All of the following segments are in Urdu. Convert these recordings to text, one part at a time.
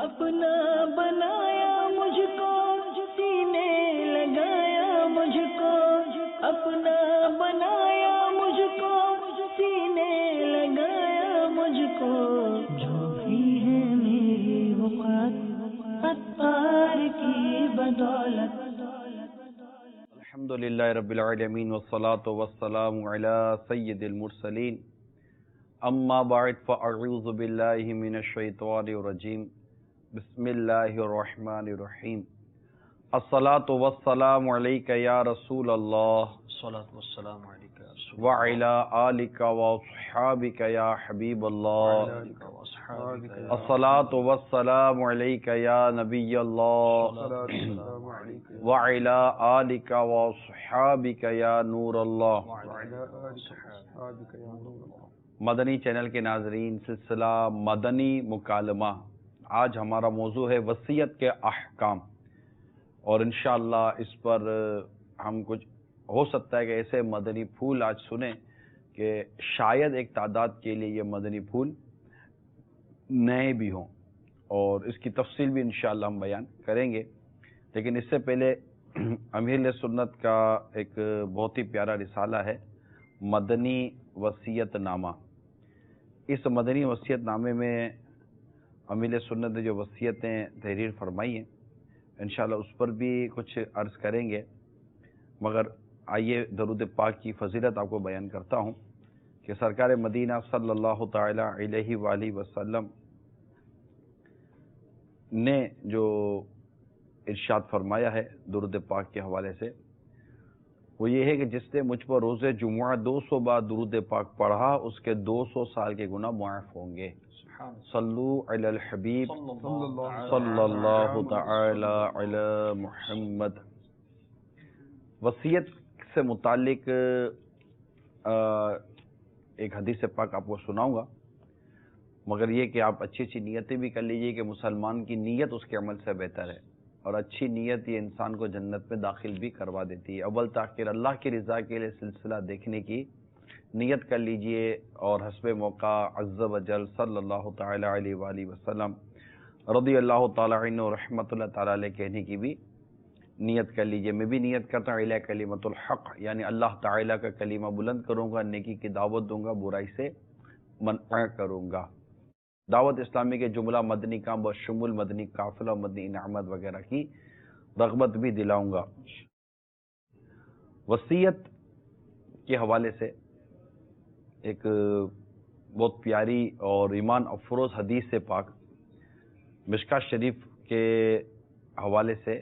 اپنا بنایا مجھ کو، سینے لگایا مجھ کو، اپنا بنایا مجھ کو، سینے لگایا مجھ کو، جو بھی ہے میری وقت عطار کی بدولت۔ الحمدللہ رب العالمین والصلاة والسلام علی سید المرسلین، اما بعد فاعوذ باللہ من الشیطان الرجیم، بسم اللہ الرحمن الرحیم۔ الصلاة والسلام علیک یا رسول اللہ، الصلاۃ والسلام علیک یا رسول وعلی آلک واصحابک یا حبیب اللہ، الصلاة والسلام علیک یا نبی اللہ، وعلی آلک واصحابک یا نور اللہ۔ مدنی چینل کے ناظرین، سلسلہ مدنی مکالمہ، آج ہمارا موضوع ہے وصیت کے احکام، اور انشاءاللہ اس پر ہم کچھ ہو سکتا ہے کہ ایسے مدنی پھول آج سنیں کہ شاید ایک تعداد کے لیے یہ مدنی پھول نئے بھی ہوں، اور اس کی تفصیل بھی انشاءاللہ ہم بیان کریں گے۔ لیکن اس سے پہلے امیر سنت کا ایک بہت ہی پیارا رسالہ ہے، مدنی وصیت نامہ۔ اس مدنی وصیت نامے میں امیر سنت نے جو وصیتیں تحریر فرمائی ہیں، انشاءاللہ اس پر بھی کچھ عرض کریں گے، مگر آئیے درود پاک کی فضیلت آپ کو بیان کرتا ہوں کہ سرکار مدینہ صلی اللہ تعالی علیہ وآلہ وسلم نے جو ارشاد فرمایا ہے درود پاک کے حوالے سے، وہ یہ ہے کہ جس نے مجھ پر روز جمعہ 200 بار درود پاک پڑھا، اس کے 200 سال کے گناہ معاف ہوں گے۔ صلو علی الحبیب صلی اللہ تعالی علی محمد۔ وصیت سے متعلق ایک حدیث پاک آپ کو سناؤں گا، مگر یہ کہ آپ اچھی اچھی نیتیں بھی کر لیجئے کہ مسلمان کی نیت اس کے عمل سے بہتر ہے، اور اچھی نیت یہ انسان کو جنت میں داخل بھی کروا دیتی ہے۔ اول تاخیر اللہ کی رضا کے لیے سلسلہ دیکھنے کی نیت کر لیجئے، اور حسب موقع عز و جل صلی اللہ تعالی علیہ وآلہ وسلم رضی اللہ تعالی عنہ رحمۃ اللہ تعالی علیہ کہنے کی بھی نیت کر لیجئے۔ میں بھی نیت کرتا ہوں الی کلمۃ الحق، یعنی اللہ تعالیٰ کا کلمہ بلند کروں گا، نیکی کی دعوت دوں گا، برائی سے منع کروں گا۔ دعوت اسلامی کے جملہ مدنی کام بشمول مدنی قافلہ، مدنی انعامات وغیرہ کی رغبت بھی دلاؤں گا۔ وصیت کے حوالے سے ایک بہت پیاری اور ایمان افروز حدیث سے پاک مشکاۃ شریف کے حوالے سے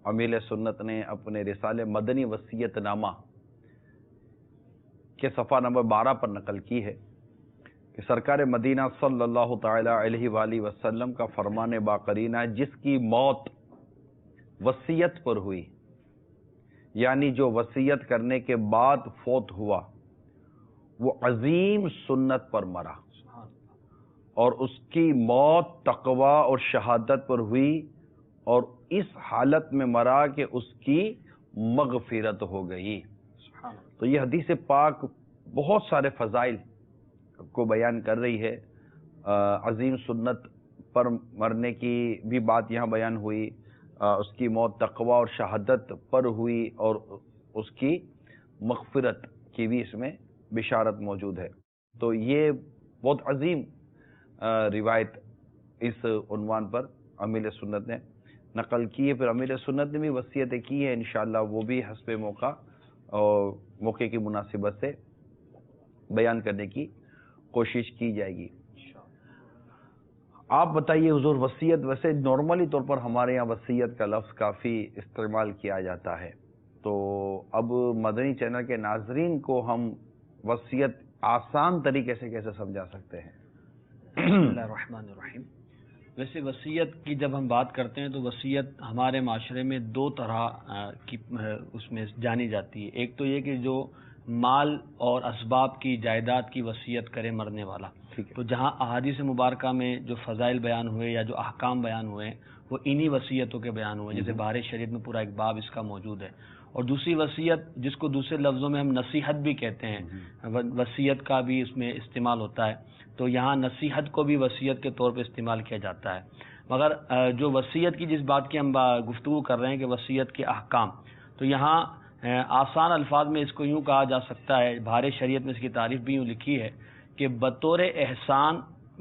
امیر سنت نے اپنے رسالے مدنی وصیت نامہ کے صفحہ نمبر 12 پر نقل کی ہے کہ سرکار مدینہ صلی اللہ تعالی علیہ وآلہ وسلم کا فرمان باقرینہ ہے، جس کی موت وصیت پر ہوئی، یعنی جو وصیت کرنے کے بعد فوت ہوا، وہ عظیم سنت پر مرا، اور اس کی موت تقوی اور شہادت پر ہوئی، اور اس حالت میں مرا کہ اس کی مغفرت ہو گئی۔ تو یہ حدیث پاک بہت سارے فضائل کو بیان کر رہی ہے۔ عظیم سنت پر مرنے کی بھی بات یہاں بیان ہوئی، اس کی موت تقوی اور شہادت پر ہوئی، اور اس کی مغفرت کی بھی اس میں بشارت موجود ہے۔ تو یہ بہت عظیم روایت اس عنوان پر امیر سنت نے نقل کی ہے۔ پھر امیر سنت نے بھی وصیتیں کی ہیں، انشاءاللہ وہ بھی حسب موقع اور موقع کی مناسبت سے بیان کرنے کی کوشش کی جائے گی۔ آپ بتائیے حضور، وصیت ویسے نارملی طور پر ہمارے یہاں وصیت کا لفظ کافی استعمال کیا جاتا ہے، تو اب مدنی چینل کے ناظرین کو ہم وصیت آسان طریقے سے کیسے سمجھا سکتے ہیں؟ بسم اللہ الرحمن الرحیم۔ ویسے وصیت کی جب ہم بات کرتے ہیں تو وصیت ہمارے معاشرے میں دو طرح کی اس میں جانی جاتی ہے۔ ایک تو یہ کہ جو مال اور اسباب کی جائیداد کی وصیت کرے مرنے والا، تو جہاں احادیث مبارکہ میں جو فضائل بیان ہوئے یا جو احکام بیان ہوئے وہ انہی وصیتوں کے بیان ہوئے، جیسے بہار شریعت میں پورا ایک باب اس کا موجود ہے۔ اور دوسری وصیت جس کو دوسرے لفظوں میں ہم نصیحت بھی کہتے ہیں، وصیت کا بھی اس میں استعمال ہوتا ہے، تو یہاں نصیحت کو بھی وصیت کے طور پہ استعمال کیا جاتا ہے۔ مگر جو وصیت کی جس بات کی ہم گفتگو کر رہے ہیں کہ وصیت کے احکام، تو یہاں آسان الفاظ میں اس کو یوں کہا جا سکتا ہے، بہار شریعت میں اس کی تعریف بھی یوں لکھی ہے کہ بطور احسان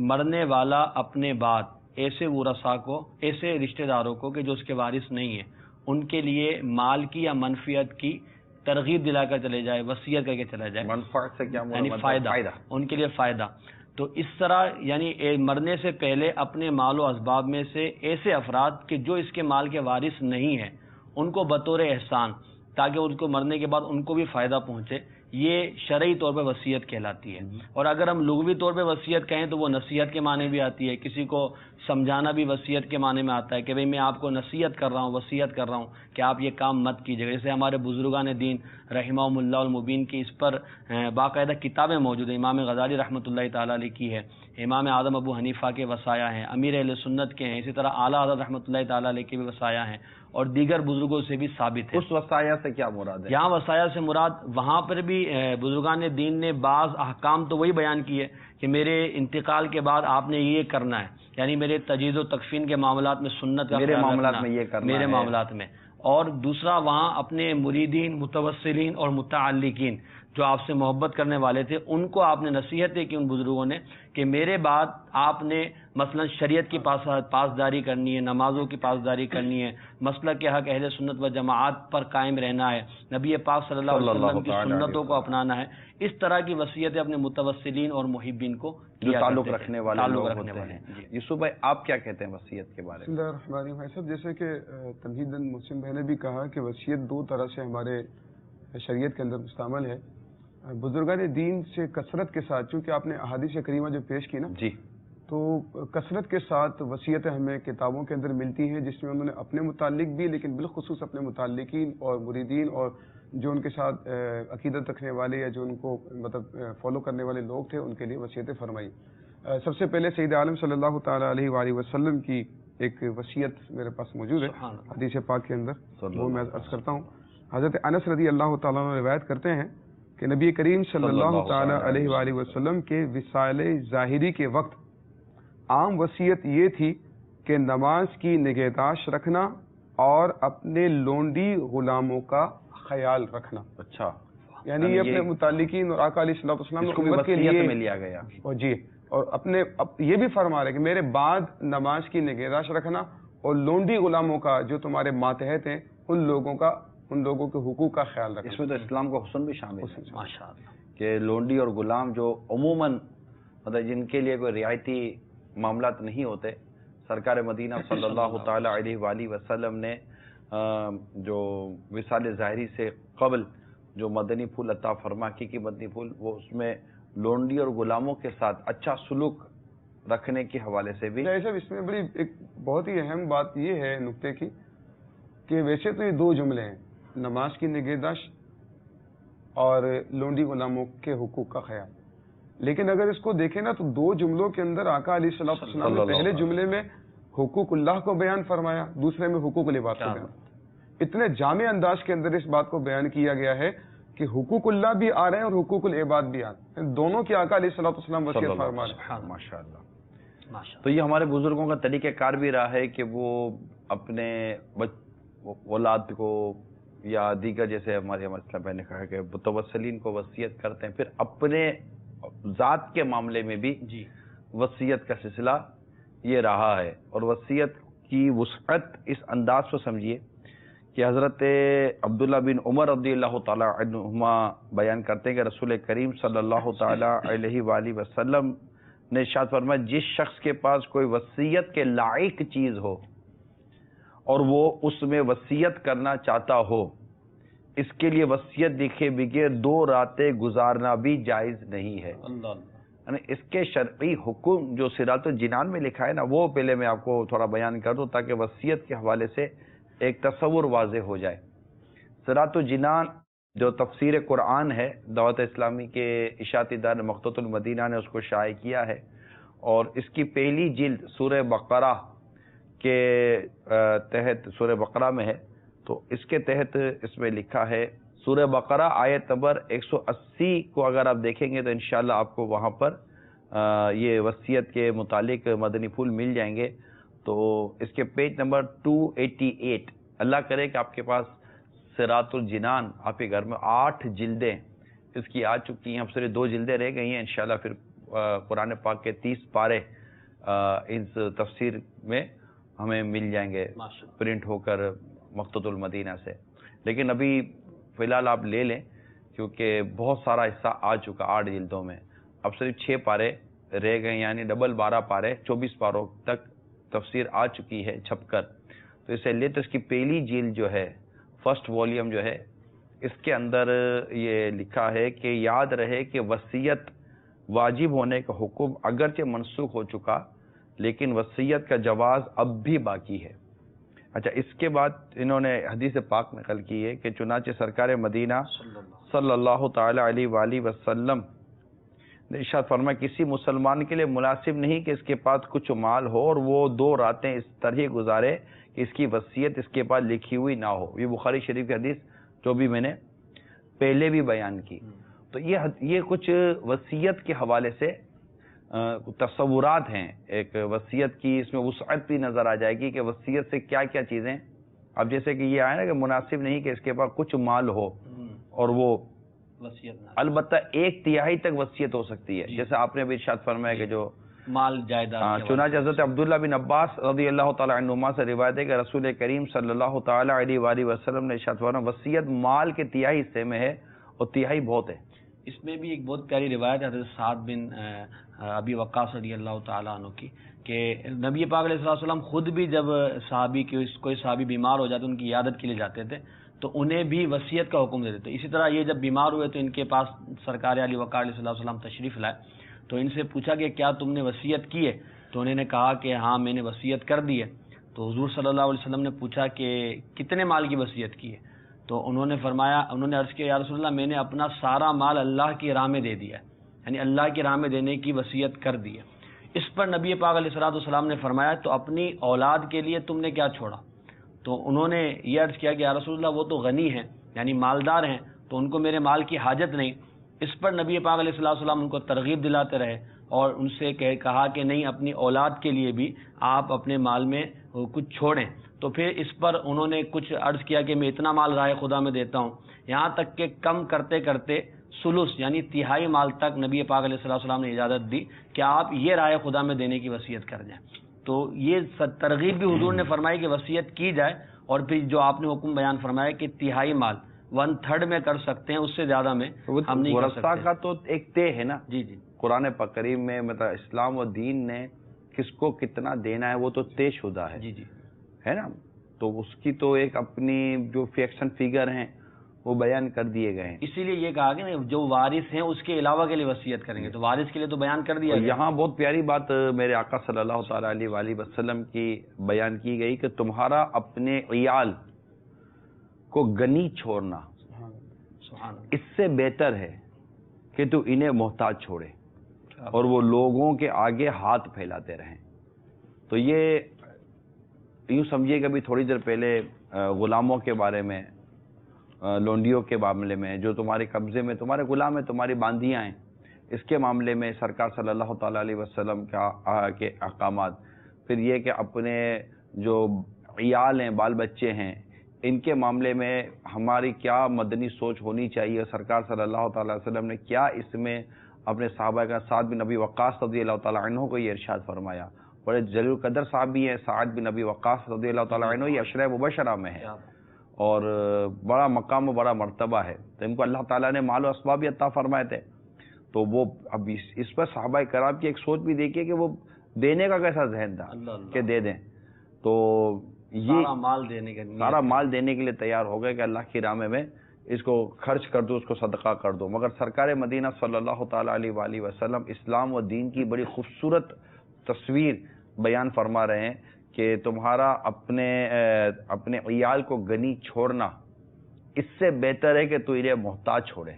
مرنے والا اپنے بعد ایسے ورثاء کو، ایسے رشتہ داروں کو کہ جو اس کے وارث نہیں ہیں، ان کے لیے مال کی یا منفعت کی ترغیب دلا کر چلے جائے، وصیت کر کے چلا جائے، منفعت سے کیا یعنی فائدہ، ان کے لیے فائدہ۔ تو اس طرح یعنی مرنے سے پہلے اپنے مال و اسباب میں سے ایسے افراد کہ جو اس کے مال کے وارث نہیں ہیں ان کو بطور احسان، تاکہ ان کو مرنے کے بعد ان کو بھی فائدہ پہنچے، یہ شرعی طور پہ وصیت کہلاتی ہے۔ اور اگر ہم لغوی طور پہ وصیت کہیں تو وہ نصیحت کے معنی بھی آتی ہے، کسی کو سمجھانا بھی وصیت کے معنی میں آتا ہے کہ بھئی میں آپ کو نصیحت کر رہا ہوں، وصیت کر رہا ہوں کہ آپ یہ کام مت کیجیے۔ جیسے ہمارے بزرگان دین رحمہم اللہ المبین کی اس پر باقاعدہ کتابیں موجود ہیں، امام غزالی رحمۃ اللہ تعالیٰ علیہ کی ہے، امام اعظم ابو حنیفہ کے وصایا ہیں، امیر اہل سنت کے ہیں، اسی طرح اعلیٰ حضرت رحمۃ اللہ تعالیٰ علیہ کے بھی وصایا ہیں، اور دیگر بزرگوں سے بھی ثابت ہے۔ اس وصایا سے کیا مراد ہے؟ یہاں وصایا سے مراد وہاں پر بھی بزرگان دین نے بعض احکام تو وہی بیان کیے کہ میرے انتقال کے بعد آپ نے یہ کرنا ہے، یعنی میرے تجہیز و تکفین کے معاملات میں سنت کا میرے خیال معاملات رکھنا، میں یہ کرنا میرے ہے، معاملات میں۔ اور دوسرا وہاں اپنے مریدین، متوسلین اور متعلقین جو آپ سے محبت کرنے والے تھے ان کو آپ نے نصیحتیں کی، ان بزرگوں نے، کہ میرے بعد آپ نے مثلا شریعت کی پاسداری کرنی ہے، نمازوں کی پاسداری کرنی ہے، مسلک کے حق اہل سنت و جماعت پر قائم رہنا ہے، نبی پاک صلی اللہ علیہ وسلم کی سنتوں کو اپنانا ہے۔ اس طرح کی وصیتیں اپنے متوسلین اور محبین کو جو تعلق رکھنے والے لوگ ہوتے ہیں۔ جی یوسف بھائی آپ کیا کہتے ہیں وصیت کے بارے بسم میں؟ اللہ الرحمن الرحیم۔ بھائی صاحب جیسے کہ تمہیداً محسن بھائی نے بھی کہا کہ وصیت دو طرح سے ہمارے شریعت کے اندر مستعمل ہے۔ بزرگان دین سے کثرت کے ساتھ، چونکہ آپ نے احادیث کریمہ جو پیش کی نا، جی، تو کثرت کے ساتھ وصیتیں ہمیں کتابوں کے اندر ملتی ہیں جس میں انہوں نے اپنے متعلق بھی، لیکن بالخصوص اپنے متعلقین اور مریدین اور جو ان کے ساتھ عقیدت رکھنے والے یا جو ان کو مطلب فالو کرنے والے لوگ تھے ان کے لیے وصیتیں فرمائی۔ سب سے پہلے سید عالم صلی اللہ تعالیٰ علیہ وآلہ وسلم کی ایک وصیت میرے پاس موجود ہے حدیث پاک کے اندر، وہ میں عرض کرتا ہوں۔ حضرت انس رضی اللہ تعالیٰ عنہ روایت کرتے ہیں کہ نبی کریم صلی اللہ تعالیٰ علیہ وآلہ وسلم کے وصال ظاہری کے وقت عام وصیت یہ تھی کہ نماز کی نگہداشت رکھنا اور اپنے لونڈی غلاموں کا خیال رکھنا۔ اچھا، یعنی یہ اپنے متعلقین اور آقا علیہ الصلوۃ والسلام اس کو بھی امت کے وصیت لیے میں لیا گیا۔ اور جی، اور اپنے یہ بھی فرما رہے کہ میرے بعد نماز کی نگہداشت رکھنا اور لونڈی غلاموں کا جو تمہارے ماتحت ہیں ان لوگوں کے حقوق کا خیال رکھنا۔ اس میں تو اسلام کا حسن بھی شامل ہے ماشاء اللہ، کہ لونڈی اور غلام جو عموماً مطلب جن کے لیے کوئی رعایتی معاملات نہیں ہوتے، سرکار مدینہ صلی اللہ تعالیٰ علیہ وآلہ وسلم نے جو وصال ظاہری سے قبل جو مدنی پھول عطا فرما کی مدنی پھول، وہ اس میں لونڈی اور غلاموں کے ساتھ اچھا سلوک رکھنے کے حوالے سے بھی۔ صاحب اس میں بڑی ایک بہت ہی اہم بات یہ ہے نکتے کی کہ ویسے تو یہ دو جملے ہیں، نماز کی نگہداشت اور لونڈی غلاموں کے حقوق کا خیال، لیکن اگر اس کو دیکھیں نا تو دو جملوں کے اندر آقا علیہ الصلوۃ والسلام نے پہلے جملے میں حقوق اللہ کو بیان فرمایا، دوسرے میں حقوق العباد کو بیان۔ اتنے جامع انداز کے اندر اس بات کو بیان کیا گیا ہے کہ حقوق اللہ بھی آ رہے ہیں اور حقوق العباد بھی آ رہے ہیں، دونوں کی آقا علیہ الصلوۃ والسلام وصیت فرما رہے ہیں۔ ماشاء اللہ۔ تو یہ ہمارے بزرگوں کا طریقہ کار بھی رہا ہے کہ وہ اپنے اولاد کو یا دیگر، جیسے ہمارے اسلام بھائی نے کہا کہ متوسلین کو وصیت کرتے ہیں، پھر اپنے ذات کے معاملے میں بھی جی وصیت کا سلسلہ یہ رہا ہے۔ اور وصیت کی وسعت اس انداز کو سمجھیے کہ حضرت عبداللہ بن عمر رضی اللہ تعالی عنہما بیان کرتے ہیں کہ رسول کریم صلی اللہ تعالی علیہ وآلہ وسلم نے ارشاد فرمایا، جس شخص کے پاس کوئی وصیت کے لائق چیز ہو اور وہ اس میں وصیت کرنا چاہتا ہو، اس کے لیے وصیت لکھے بغیر 2 راتیں گزارنا بھی جائز نہیں ہے۔ یعنی اس کے شرعی حکم جو صراط الجنان میں لکھا ہے نا، وہ پہلے میں آپ کو تھوڑا بیان کر دوں تاکہ وصیت کے حوالے سے ایک تصور واضح ہو جائے۔ صراط الجنان جو تفسیر قرآن ہے، دعوت اسلامی کے اشاعتی ادارہ مقتۃ المدینہ نے اس کو شائع کیا ہے، اور اس کی پہلی جلد سورہ بقرہ کے تحت، سورہ بقرہ میں ہے، تو اس کے تحت اس میں لکھا ہے سورہ بقرہ آیت نمبر 180 کو اگر آپ دیکھیں گے تو انشاءاللہ آپ کو وہاں پر یہ وصیت کے متعلق مدنی پھول مل جائیں گے۔ تو اس کے پیج نمبر 288، اللہ کرے کہ آپ کے پاس صراط الجنان آپ کے گھر میں 8 جلدیں اس کی آ چکی ہیں، اب صرف 2 جلدیں رہ گئی ہیں، انشاءاللہ پھر قرآن پاک کے 30 پارے اس تفسیر میں ہمیں مل جائیں گے پرنٹ ہو کر مکتبۃ المدینہ سے. لیکن ابھی فی الحال آپ لے لیں کیونکہ بہت سارا حصہ آ چکا 8 جلدوں میں، اب صرف 6 پارے رہ گئے، یعنی ڈبل 12 پارے 24 پاروں تک تفسیر آ چکی ہے چھپ کر. تو اسے لے تو اس کی پہلی جلد جو ہے، فرسٹ والیوم جو ہے، اس کے اندر یہ لکھا ہے کہ یاد رہے کہ وصیت واجب ہونے کا حکم اگرچہ منسوخ ہو چکا لیکن وصیت کا جواز اب بھی باقی ہے. اچھا، اس کے بعد انہوں نے حدیث پاک نقل کی ہے کہ چنانچہ سرکار مدینہ صلی اللہ تعالی علیہ وآلہ وسلم نے ارشاد فرمایا کسی مسلمان کے لیے مناسب نہیں کہ اس کے پاس کچھ مال ہو اور وہ 2 راتیں اس طرح گزارے کہ اس کی وصیت اس کے پاس لکھی ہوئی نہ ہو. یہ بخاری شریف کی حدیث جو بھی میں نے پہلے بھی بیان کی. تو یہ کچھ وصیت کے حوالے سے تصورات ہیں. ایک وصیت کی اس میں وسعت بھی نظر آ جائے گی کہ وصیت سے کیا کیا چیزیں، اب جیسے کہ یہ آیا نا کہ مناسب نہیں کہ اس کے پاس کچھ مال ہو اور وہ وصیت نہ، البتہ 1/3 تک وصیت ہو سکتی ہے، جیسے آپ نے بھی ارشاد فرمایا کہ جو مال جائیداد. چنانچہ حضرت عبداللہ بن عباس رضی اللہ تعالی عنہما سے روایت ہے کہ رسول کریم صلی اللہ تعالی علیہ وآلہ وسلم نے ارشاد فرمایا وصیت مال کے 1/3 حصے میں ہے اور 1/3 بہت ہے. اس میں بھی ایک بہت پیاری روایت ہے حضرت سعد بن ابی وقاص رضی اللہ تعالیٰ عنہ کی کہ نبی پاک علیہ الصلوۃ والسلام خود بھی جب صحابی کوئی صحابی بیمار ہو جاتے ان کی عیادت کے لیے جاتے تھے تو انہیں بھی وصیت کا حکم دیتے تھے. اسی طرح یہ جب بیمار ہوئے تو ان کے پاس سرکار علی وقار علیہ الصلوۃ والسلام تشریف لائے تو ان سے پوچھا کہ کیا تم نے وصیت کی ہے؟ تو انہوں نے کہا کہ ہاں میں نے وصیت کر دی ہے. تو حضور صلی اللہ علیہ وسلم نے پوچھا کہ کتنے مال کی وصیت کی ہے؟ تو انہوں نے عرض کیا یا رسول اللہ میں نے اپنا سارا مال اللہ کی راہ میں دے دیا ہے، یعنی اللہ کی راہ میں دینے کی وصیت کر دی ہے. اس پر نبی پاک علیہ الصلوۃ والسلام نے فرمایا تو اپنی اولاد کے لیے تم نے کیا چھوڑا؟ تو انہوں نے یہ عرض کیا کہ یا رسول اللہ وہ تو غنی ہیں یعنی مالدار ہیں تو ان کو میرے مال کی حاجت نہیں. اس پر نبی پاک علیہ الصلوۃ والسلام ان کو ترغیب دلاتے رہے اور ان سے کہا کہ نہیں اپنی اولاد کے لیے بھی آپ اپنے مال میں کچھ چھوڑیں. تو پھر اس پر انہوں نے کچھ عرض کیا کہ میں اتنا مال راہ خدا میں دیتا ہوں، یہاں تک کہ کم کرتے کرتے ثلث یعنی 1/3 مال تک نبی پاک علیہ الصلوۃ والسلام نے اجازت دی کہ آپ یہ راہ خدا میں دینے کی وصیت کر جائیں. تو یہ ترغیب بھی حضور نے فرمائی کہ وصیت کی جائے اور پھر جو آپ نے حکم بیان فرمایا کہ 1/3 مال 1/3 میں کر سکتے ہیں، اس سے زیادہ میں ہم نہیں کر سکتے. کا تو ایک طے ہے نا. جی جی قرآن پاک کریم میں مطلب اسلام و دین نے کس کو کتنا دینا ہے وہ تو طے شدہ ہے. جی جی ہے نا. تو اس کی تو ایک اپنی جو فیکشن فیگر ہیں وہ بیان کر دیے گئے ہیں. اسی لیے یہ کہا کہ جو وارث ہیں اس کے علاوہ کے لیے وصیت کریں گے تو وارث کے لیے تو بیان کر دیا. یہاں بہت پیاری بات میرے آقا صلی اللہ تعالی علیہ وآلہ وسلم کی بیان کی گئی کہ تمہارا اپنے عیال کو غنی چھوڑنا اس سے بہتر ہے کہ تو انہیں محتاج چھوڑے اور وہ لوگوں کے آگے ہاتھ پھیلاتے رہیں. تو یہ یوں سمجھیے کہ ابھی تھوڑی دیر پہلے غلاموں کے بارے میں، لونڈیوں کے معاملے میں، جو تمہارے قبضے میں تمہارے غلام ہیں، تمہاری باندیاں ہیں، اس کے معاملے میں سرکار صلی اللہ تعالیٰ علیہ وسلم کے احکامات. پھر یہ کہ اپنے جو عیال ہیں، بال بچے ہیں، ان کے معاملے میں ہماری کیا مدنی سوچ ہونی چاہیے. سرکار صلی اللہ تعالیٰ علیہ وسلم نے کیا اس میں اپنے صحابہ کا سعد بن ابی وقاص رضی اللہ تعالیٰ عنہ کو یہ ارشاد فرمایا. بڑے جلیل القدر صحابی ہیں سعد بن ابی وقاص رضی اللہ تعالیٰ عنہ، یہ عشرہ مبشرہ میں ہے اور بڑا مقام و بڑا مرتبہ ہے. تو ان کو اللہ تعالیٰ نے مال و اسباب بھی عطا فرمائے تھے. تو وہ اب اس پر صحابہ کرام کی ایک سوچ بھی دیکھیے کہ وہ دینے کا کیسا ذہن تھا کہ دے دیں. تو یہ سارا مال دینے کے لیے تیار ہو گئے کہ اللہ کی راہ میں اس کو خرچ کر دو، اس کو صدقہ کر دو. مگر سرکار مدینہ صلی اللہ تعالیٰ علیہ وآلہ وسلم اسلام و دین کی بڑی خوبصورت تصویر بیان فرما رہے ہیں کہ تمہارا اپنے عیال کو غنی چھوڑنا اس سے بہتر ہے کہ تو انہیں محتاج چھوڑے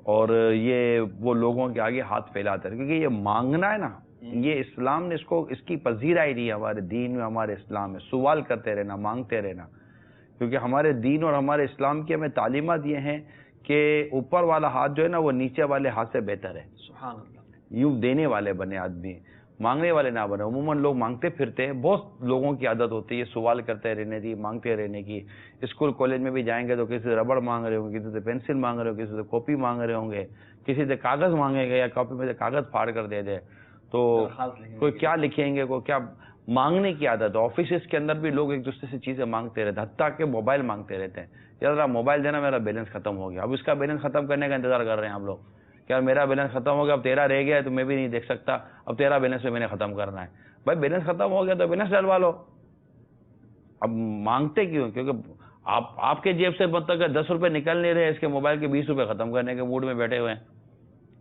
اور یہ وہ لوگوں کے آگے ہاتھ پھیلاتے رہے. کیونکہ یہ مانگنا ہے نا، یہ اسلام نے اس کی پذیرائی نہیں ہے. ہمارے دین میں، ہمارے اسلام میں سوال کرتے رہنا، مانگتے رہنا. کیونکہ ہمارے دین اور ہمارے اسلام کی ہمیں تعلیمات یہ ہیں کہ اوپر والا ہاتھ جو ہے نا وہ نیچے والے ہاتھ سے بہتر ہے. سبحان اللہ. یوں دینے والے بنے آدمی. مانگنے والے نہ بنے. عموماً لوگ مانگتے پھرتے ہیں, بہت لوگوں کی عادت ہوتی ہے سوال کرتے رہنے کی, مانگتے رہنے کی. اسکول کالج میں بھی جائیں گے تو کسی سے ربڑ مانگ رہے ہوں گے, کسی سے پینسل مانگ رہے ہوں گے, کسی سے کاپی مانگ رہے ہوں گے, کسی سے کاغذ مانگیں گے یا کاپی میں سے کاغذ پھاڑ کر دے دے. تو کوئی کیا لکھیں گے, کوئی کیا مانگنے کی عادت. آفیسز کے اندر بھی لوگ ایک دوسرے سے چیزیں مانگتے رہتے ہیں, حتیٰ کہ موبائل مانگتے رہتے ہیں. یار موبائل دینا, میرا بیلنس ختم ہو گیا. اب اس کا بیلنس ختم کرنے کا انتظار کر رہے ہیں ہم لوگ. یار میرا بیلنس ختم ہو گیا, اب تیرا رہ گیا ہے تو میں بھی نہیں دیکھ سکتا, اب تیرا بیلنس میں نے ختم کرنا ہے. بھائی بیلنس ختم ہو گیا تو بیلنس ڈلوا لو. اب مانگتے کیوں؟ کیونکہ آپ کے جیب سے مطلب کہ 10 روپے نکل نہیں رہے, اس کے موبائل کے 20 روپے ختم کرنے کے موڈ میں بیٹھے ہوئے ہیں.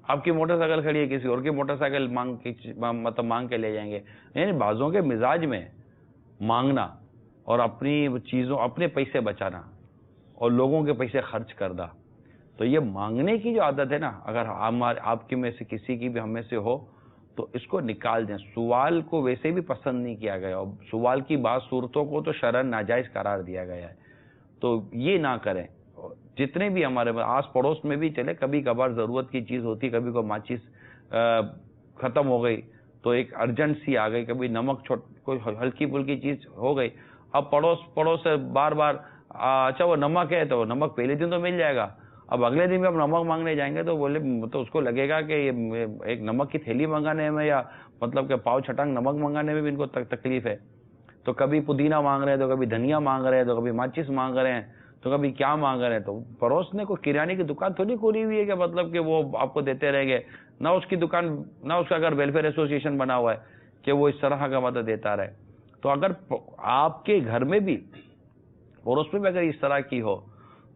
آپ کی موٹر سائیکل کھڑی ہے, کسی اور کی موٹر سائیکل مانگ کے لے جائیں گے. یعنی بعضوں کے مزاج میں مانگنا اور اپنی چیزوں, اپنے پیسے بچانا اور لوگوں کے پیسے خرچ کرنا, تو یہ مانگنے کی جو عادت ہے نا, اگر آپ کی میں سے کسی کی بھی ہم میں سے ہو تو اس کو نکال دیں. سوال کو ویسے بھی پسند نہیں کیا گیا, اور سوال کی بعض صورتوں کو تو شرعاً ناجائز قرار دیا گیا ہے, تو یہ نہ کریں. جتنے بھی ہمارے آس پڑوس میں بھی چلے, کبھی کبھار ضرورت کی چیز ہوتی, کبھی کوئی ماچس ختم ہو گئی تو ایک ارجنٹ سی آ گئی, کبھی نمک کوئی ہلکی پھلکی چیز ہو گئی. اب پڑوس سے بار بار اچھا وہ نمک ہے تو نمک پہلے دن تو مل جائے گا, اب اگلے دن بھی اب نمک مانگنے جائیں گے تو بولے تو اس کو لگے گا کہ یہ ایک نمک کی تھیلی منگانے میں یا مطلب کہ پاؤ چھٹانگ نمک منگانے میں بھی ان کو تکلیف ہے. تو کبھی پودینہ مانگ رہے ہیں, تو کبھی دھنیا مانگ رہے ہیں, تو کبھی ماچس مانگ رہے ہیں, تو کبھی کیا مانگ رہے ہیں. تو پڑوس نے کوئی کرانے کی دکان تھوڑی کھولی ہوئی ہے کہ مطلب کہ وہ آپ کو دیتے رہیں گے. نہ اس کی دکان, نہ اس کا اگر ویلفیئر ایسوسیشن بنا ہوا ہے کہ وہ اس طرح کا مدد دیتا رہے. تو اگر آپ کے گھر میں بھی پڑوس میں بھی اگر اس طرح کی ہو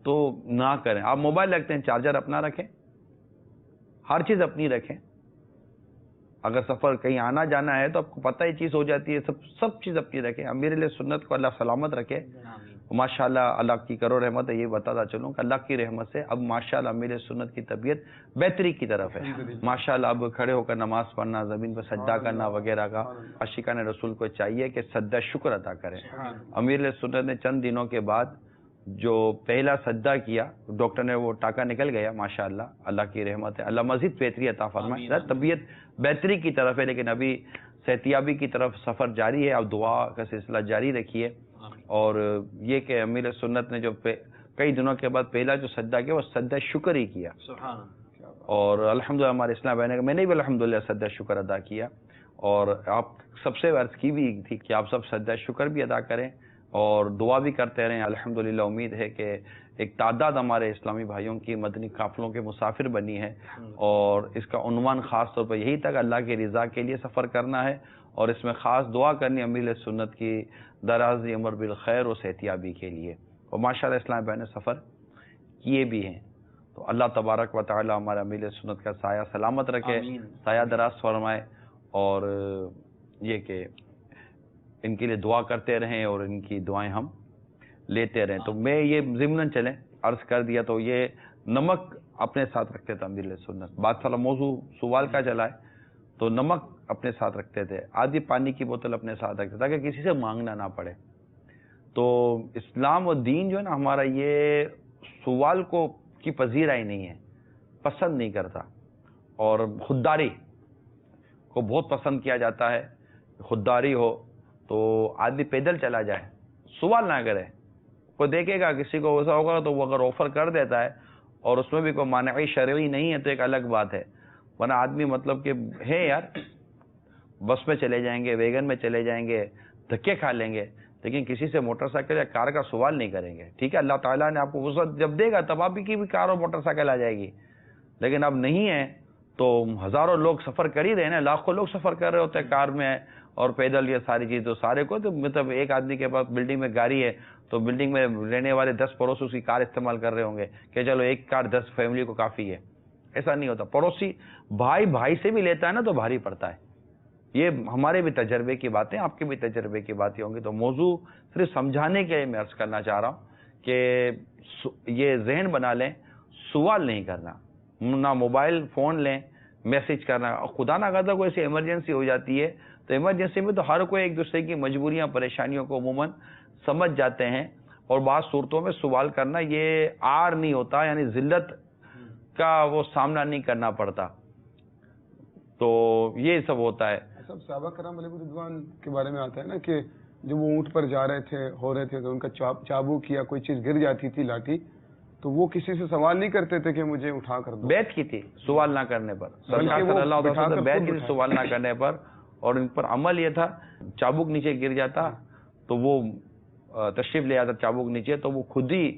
تو نہ کریں. آپ موبائل رکھتے ہیں, چارجر اپنا رکھیں, ہر چیز اپنی رکھیں. اگر سفر کہیں آنا جانا ہے تو آپ کو پتہ ہی چیز ہو جاتی ہے, سب چیز اپنی رکھیں. امیر علیہ سنت کو اللہ سلامت رکھے. ماشاءاللہ اللہ کی کرو رحمت ہے. یہ بتاتا چلوں کہ اللہ کی رحمت سے اب ماشاءاللہ امیر سنت کی طبیعت بہتری کی طرف ہے. ماشاءاللہ اب کھڑے ہو کر نماز پڑھنا, زمین پر سجدہ کرنا وغیرہ کا عاشقان رسول کو چاہیے کہ سجدہ شکر ادا کریں. امیر علیہ سنت نے چند دنوں کے بعد جو پہلا سجدہ کیا, ڈاکٹر نے وہ ٹاکا نکل گیا ماشاءاللہ, اللہ کی رحمت ہے. اللہ مزید بہتری عطا فرمائے. طبیعت بہتری کی طرف ہے, لیکن ابھی صحتیابی کی طرف سفر جاری ہے. اب دعا کا سلسلہ جاری رکھیے. اور یہ کہ امیر سنت نے جو کئی دنوں کے بعد پہلا جو سجدہ کیا وہ سجدہ شکر ہی کیا. اور الحمدللہ ہمارے اسلام بہن میں نے بھی الحمدللہ سجدہ شکر ادا کیا. اور آپ سب سے عرض کی بھی تھی کہ آپ سب سجدہ شکر بھی ادا کریں اور دعا بھی کرتے رہیں. الحمدللہ امید ہے کہ ایک تعداد ہمارے اسلامی بھائیوں کی مدنی قافلوں کے مسافر بنی ہے, اور اس کا عنوان خاص طور پر یہی تک اللہ کی رضا کے لیے سفر کرنا ہے, اور اس میں خاص دعا کرنی امیر سنت کی درازی عمر بالخیر و صحتیابی کے لیے. اور ماشاءاللہ اسلام بہن سفر کیے بھی ہیں. تو اللہ تبارک و تعالی ہمارے امیر سنت کا سایہ سلامت رکھے, سایہ دراز فرمائے, اور یہ کہ ان کے لیے دعا کرتے رہیں اور ان کی دعائیں ہم لیتے رہیں. تو میں یہ ضمناً چلیں عرض کر دیا. تو یہ نمک اپنے ساتھ رکھتے تھے امیر سنت. بات والا موضوع سوال کا چلا ہے, تو نمک اپنے ساتھ رکھتے تھے, آدھی پانی کی بوتل اپنے ساتھ رکھتے تاکہ کسی سے مانگنا نہ پڑے. تو اسلام و دین جو ہے نا ہمارا, یہ سوال کو کی پذیرائی نہیں ہے, پسند نہیں کرتا. اور خودداری کو بہت پسند کیا جاتا ہے. خودداری ہو تو آدمی پیدل چلا جائے, سوال نہ کرے. کوئی دیکھے گا کسی کو ایسا ہوگا تو وہ اگر آفر کر دیتا ہے اور اس میں بھی کوئی مانعی شرعی نہیں ہے تو ایک الگ بات ہے. ورنہ آدمی مطلب کہ ہے یار, بس میں چلے جائیں گے, ویگن میں چلے جائیں گے, دھکے کھا لیں گے, لیکن کسی سے موٹر سائیکل یا کار کا سوال نہیں کریں گے. ٹھیک ہے, اللہ تعالیٰ نے آپ کو وسعت جب دے گا تب آپ کی بھی کار اور موٹر سائیکل آ جائے گی. لیکن اب نہیں ہے تو ہزاروں لوگ سفر کر ہی رہے ہیں, لاکھوں لوگ سفر کر رہے ہوتے ہیں کار میں اور پیدل, یہ ساری چیز. تو سارے کو تو مطلب ایک آدمی کے پاس بلڈنگ میں گاڑی ہے تو بلڈنگ میں رہنے والے 10 پڑوسی اس کی کار استعمال کر رہے ہوں گے کہ چلو ایک کار 10 فیملی کو کافی ہے. ایسا نہیں ہوتا. پڑوسی بھائی سے بھی لیتا ہے نا تو بھاری پڑتا ہے. یہ ہمارے بھی تجربے کی باتیں, آپ کے بھی تجربے کی باتیں ہوں گی. تو موضوع صرف سمجھانے کے لیے میں عرض کرنا چاہ رہا ہوں کہ یہ ذہن بنا لیں, سوال نہیں کرنا, نہ موبائل فون لیں میسج کرنا. خدا نہ خدا کوئی ایسی ایمرجنسی ہو جاتی ہے تو ایمرجنسی میں تو ہر کوئی ایک دوسرے کی مجبوریاں پریشانیوں کو عموماً سمجھ جاتے ہیں, اور بعض صورتوں میں سوال کرنا یہ عار نہیں ہوتا, یعنی ذلت کا وہ سامنا نہیں کرنا پڑتا. تو یہ سب ہوتا ہے. صاحب صحابہ کرام علیہ رضوان کے بارے میں آتا ہے نا کہ جب وہ اونٹ پر جا رہے تھے ہو رہے تھے تو ان کا چابوک یا کوئی چیز گر جاتی تھی لاٹھی تو وہ کسی سے سوال نہیں کرتے تھے کہ مجھے اٹھا کر دو. بیعت کی تھی سوال نہ کرنے پر, سرکار صلی اللہ علیہ وسلم بیعت کی تھی سوال نہ کرنے پر, اور ان پر عمل یہ تھا چابوک نیچے گر جاتا تو وہ تشریف لے آتا چابوک نیچے تو وہ خود ہی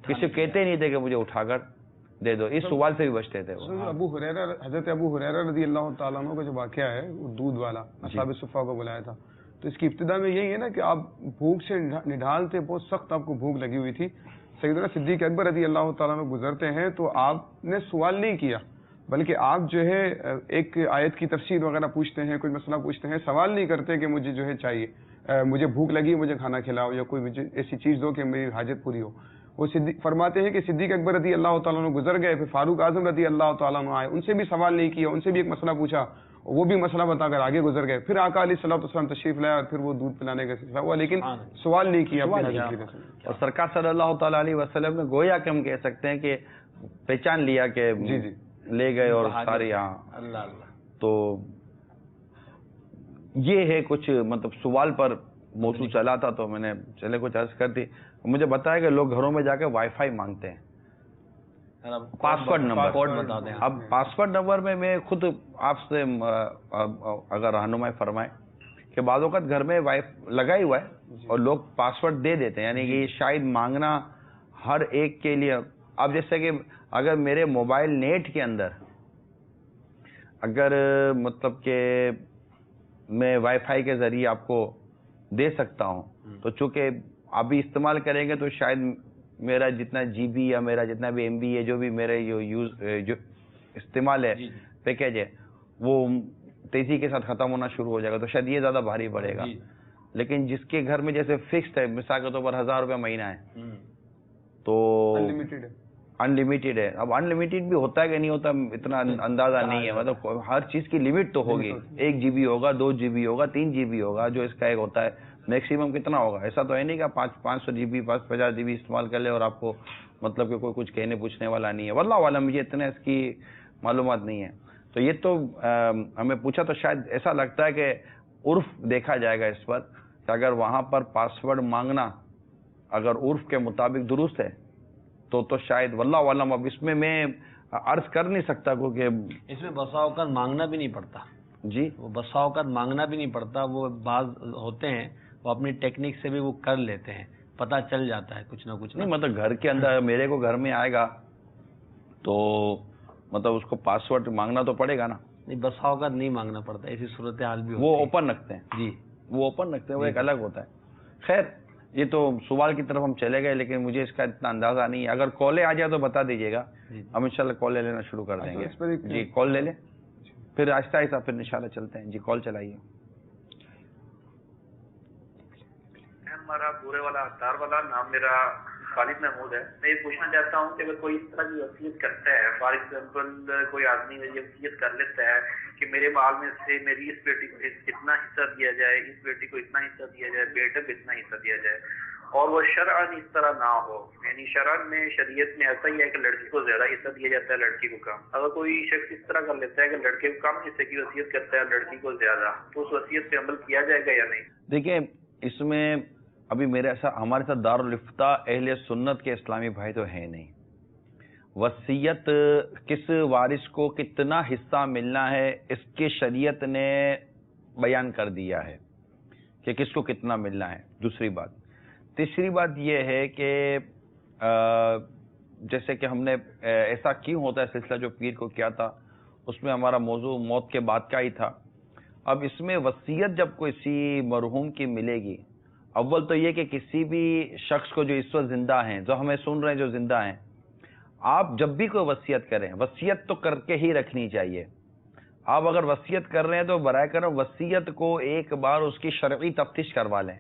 کسی کہتے نہیں تھے کہ مجھے اٹھا کر دے دو, اس سوال سے بھی بچتے تھے. حضرت ابو ہریرہ رضی اللہ تعالیٰ عنہ کا جو واقعہ ہے وہ دودھ والا اصحاب صفہ کو بلایا تھا, تو اس کی ابتدا میں یہی ہے نا کہ آپ بھوک سے نڈھال تھے, بہت سخت آپ کو بھوک لگی ہوئی تھی. سیدنا صدیق اکبر رضی اللہ تعالیٰ عنہ گزرتے ہیں تو آپ نے سوال نہیں کیا بلکہ آپ جو ہے ایک آیت کی تفسیر وغیرہ پوچھتے ہیں, کوئی مسئلہ پوچھتے ہیں, سوال نہیں کرتے کہ مجھے جو ہے چاہیے, مجھے بھوک لگی مجھے کھانا کھلاؤ یا کوئی مجھے ایسی چیز دو کہ میری حاجت پوری ہو. وہ فرماتے ہیں کہ صدیق اکبر رضی اللہ تعالیٰ عنہ گزر گئے, پھر فاروق اعظم رضی اللہ تعالیٰ عنہ آئے, ان سے بھی سوال نہیں کیا, ان سے بھی ایک مسئلہ پوچھا, وہ بھی مسئلہ بتا کر آگے گزر گئے, پھر آقا علیہ الصلوۃ والسلام تشریف لائے اور پھر وہ دودھ پلانے کا سلسلہ ہوا, لیکن سوال نہیں کیا. اور سرکار صلی اللہ تعالیٰ علیہ وسلم نے گویا کہ ہم کہہ سکتے ہیں کہ پہچان لیا کہ جی جی لے گئے اور سارے یہاں. اللہ اللہ. تو یہ ہے کچھ مطلب سوال پر موضوع چلا تھا تو میں نے چلے کچھ عرض کر دی. مجھے بتایا کہ لوگ گھروں میں جا کے وائی فائی مانگتے ہیں, پاسورڈ نمبر. اب پاسورڈ نمبر میں خود آپ سے اگر رہنمائی فرمائے کہ بعض اوقات گھر میں لگا ہی ہوا ہے اور لوگ پاسورڈ دے دیتے ہیں, یعنی کہ شاید مانگنا ہر ایک کے لیے. اب جیسے کہ اگر میرے موبائل نیٹ کے اندر اگر مطلب کہ میں وائی فائی کے ذریعے آپ کو دے سکتا ہوں تو چونکہ ابھی استعمال کریں گے تو شاید میرا جتنا جی بی یا میرا جتنا بھی ایم بی ہے جو بھی میرے جو استعمال ہے پیکیج ہے وہ تیزی کے ساتھ ختم ہونا شروع ہو جائے گا, تو شاید یہ زیادہ بھاری پڑے گا. لیکن جس کے گھر میں جیسے فکسڈ ہے, مثال کے طور پر 1000 روپے مہینہ ہے تو انلمیٹیڈ ہے. اب انلمیٹیڈ بھی ہوتا ہے کہ نہیں ہوتا اتنا اندازہ نہیں ہے, مطلب ہر چیز کی لمٹ تو ہوگی, 1 GB ہوگا, 2 GB ہوگا, 3 GB ہوگا, جو اس کا ایک ہوتا ہے میکسیمم کتنا ہوگا. ایسا تو ہے نہیں کہ 500 GB 50 GB استعمال کر لے اور آپ کو مطلب کہ کوئی کچھ کہنے پوچھنے والا نہیں ہے. واللہ عالم, مجھے اتنا اس کی معلومات نہیں ہے. تو یہ تو ہمیں پوچھا تو شاید ایسا لگتا ہے کہ عرف دیکھا جائے گا اس پر کہ اگر وہاں پر پاسورڈ مانگنا اگر عرف کے مطابق درست ہے تو شاید واللہ عالم. اب اس میں عرض کر نہیں سکتا کیونکہ اس میں بسا اوقات مانگنا بھی نہیں پڑتا. جی وہ بسا اوقات مانگنا بھی نہیں پڑتا, وہ بعض ہوتے ہیں وہ اپنی ٹیکنیک سے بھی وہ کر لیتے ہیں, پتہ چل جاتا ہے کچھ نہ کچھ. نہیں مطلب گھر کے اندر میرے کو گھر میں آئے گا تو مطلب اس کو پاسورڈ مانگنا تو پڑے گا نا. نہیں بسا اوقات نہیں مانگنا پڑتا, ایسی صورتحال بھی وہ اوپن رکھتے ہیں. جی وہ اوپن رکھتے ہیں, وہ ایک الگ ہوتا ہے. خیر یہ تو سوال کی طرف ہم چلے گئے, لیکن مجھے اس کا اتنا اندازہ نہیں ہے. اگر کالیں آ جائے تو بتا دیجیے گا, ہم انشاءاللہ کال لے لینا شروع کر دیں گے. جی کال لے لیں, پھر آہستہ آہستہ پھر انشاءاللہ چلتے ہیں. جی کال چلائیے. ہمارا بورے والا ہتار والا نام میرا خالد محمود ہے. میں یہ پوچھنا چاہتا ہوں کہ اگر کوئی اس طرح کی وصیت کرتا ہے, فار ایگزامپل کوئی آدمی یہ وصیت کر لیتا ہے کہ میرے مال میں سے میری اس بیٹی کو اتنا حصہ دیا جائے, اس بیٹی کو اتنا حصہ دیا جائے, بیٹے کو اتنا حصہ دیا جائے, اور وہ شرعاً اس طرح نہ ہو, یعنی شرعاً میں شریعت میں ایسا ہی ہے کہ لڑکی کو زیادہ حصہ دیا جاتا ہے, لڑکی کو کم. اگر کوئی شخص اس طرح کر لیتا ہے کہ لڑکے کو کم حصے کی وصیت کرتا ہے, لڑکی کو زیادہ, تو اس وصیت پہ عمل کیا جائے گا یا نہیں؟ دیکھیں اس میں ابھی ہمارے ساتھ دارالافتاء اہل سنت کے اسلامی بھائی تو ہیں نہیں. وصیت کس وارث کو کتنا حصہ ملنا ہے اس کی شریعت نے بیان کر دیا ہے کہ کس کو کتنا ملنا ہے. دوسری بات, تیسری بات یہ ہے کہ جیسے کہ ہم نے ایسا کیوں ہوتا ہے سلسلہ جو پیر کو کیا تھا, اس میں ہمارا موضوع موت کے بعد کا ہی تھا. اب اس میں وصیت جب کسی مرحوم کی ملے گی, اول تو یہ کہ کسی بھی شخص کو جو اس وقت زندہ ہیں, جو ہمیں سن رہے ہیں جو زندہ ہیں, آپ جب بھی کوئی وصیت کریں, وصیت تو کر کے ہی رکھنی چاہیے. آپ اگر وصیت کر رہے ہیں تو برائے کرم وصیت کو ایک بار اس کی شرعی تفتیش کروا لیں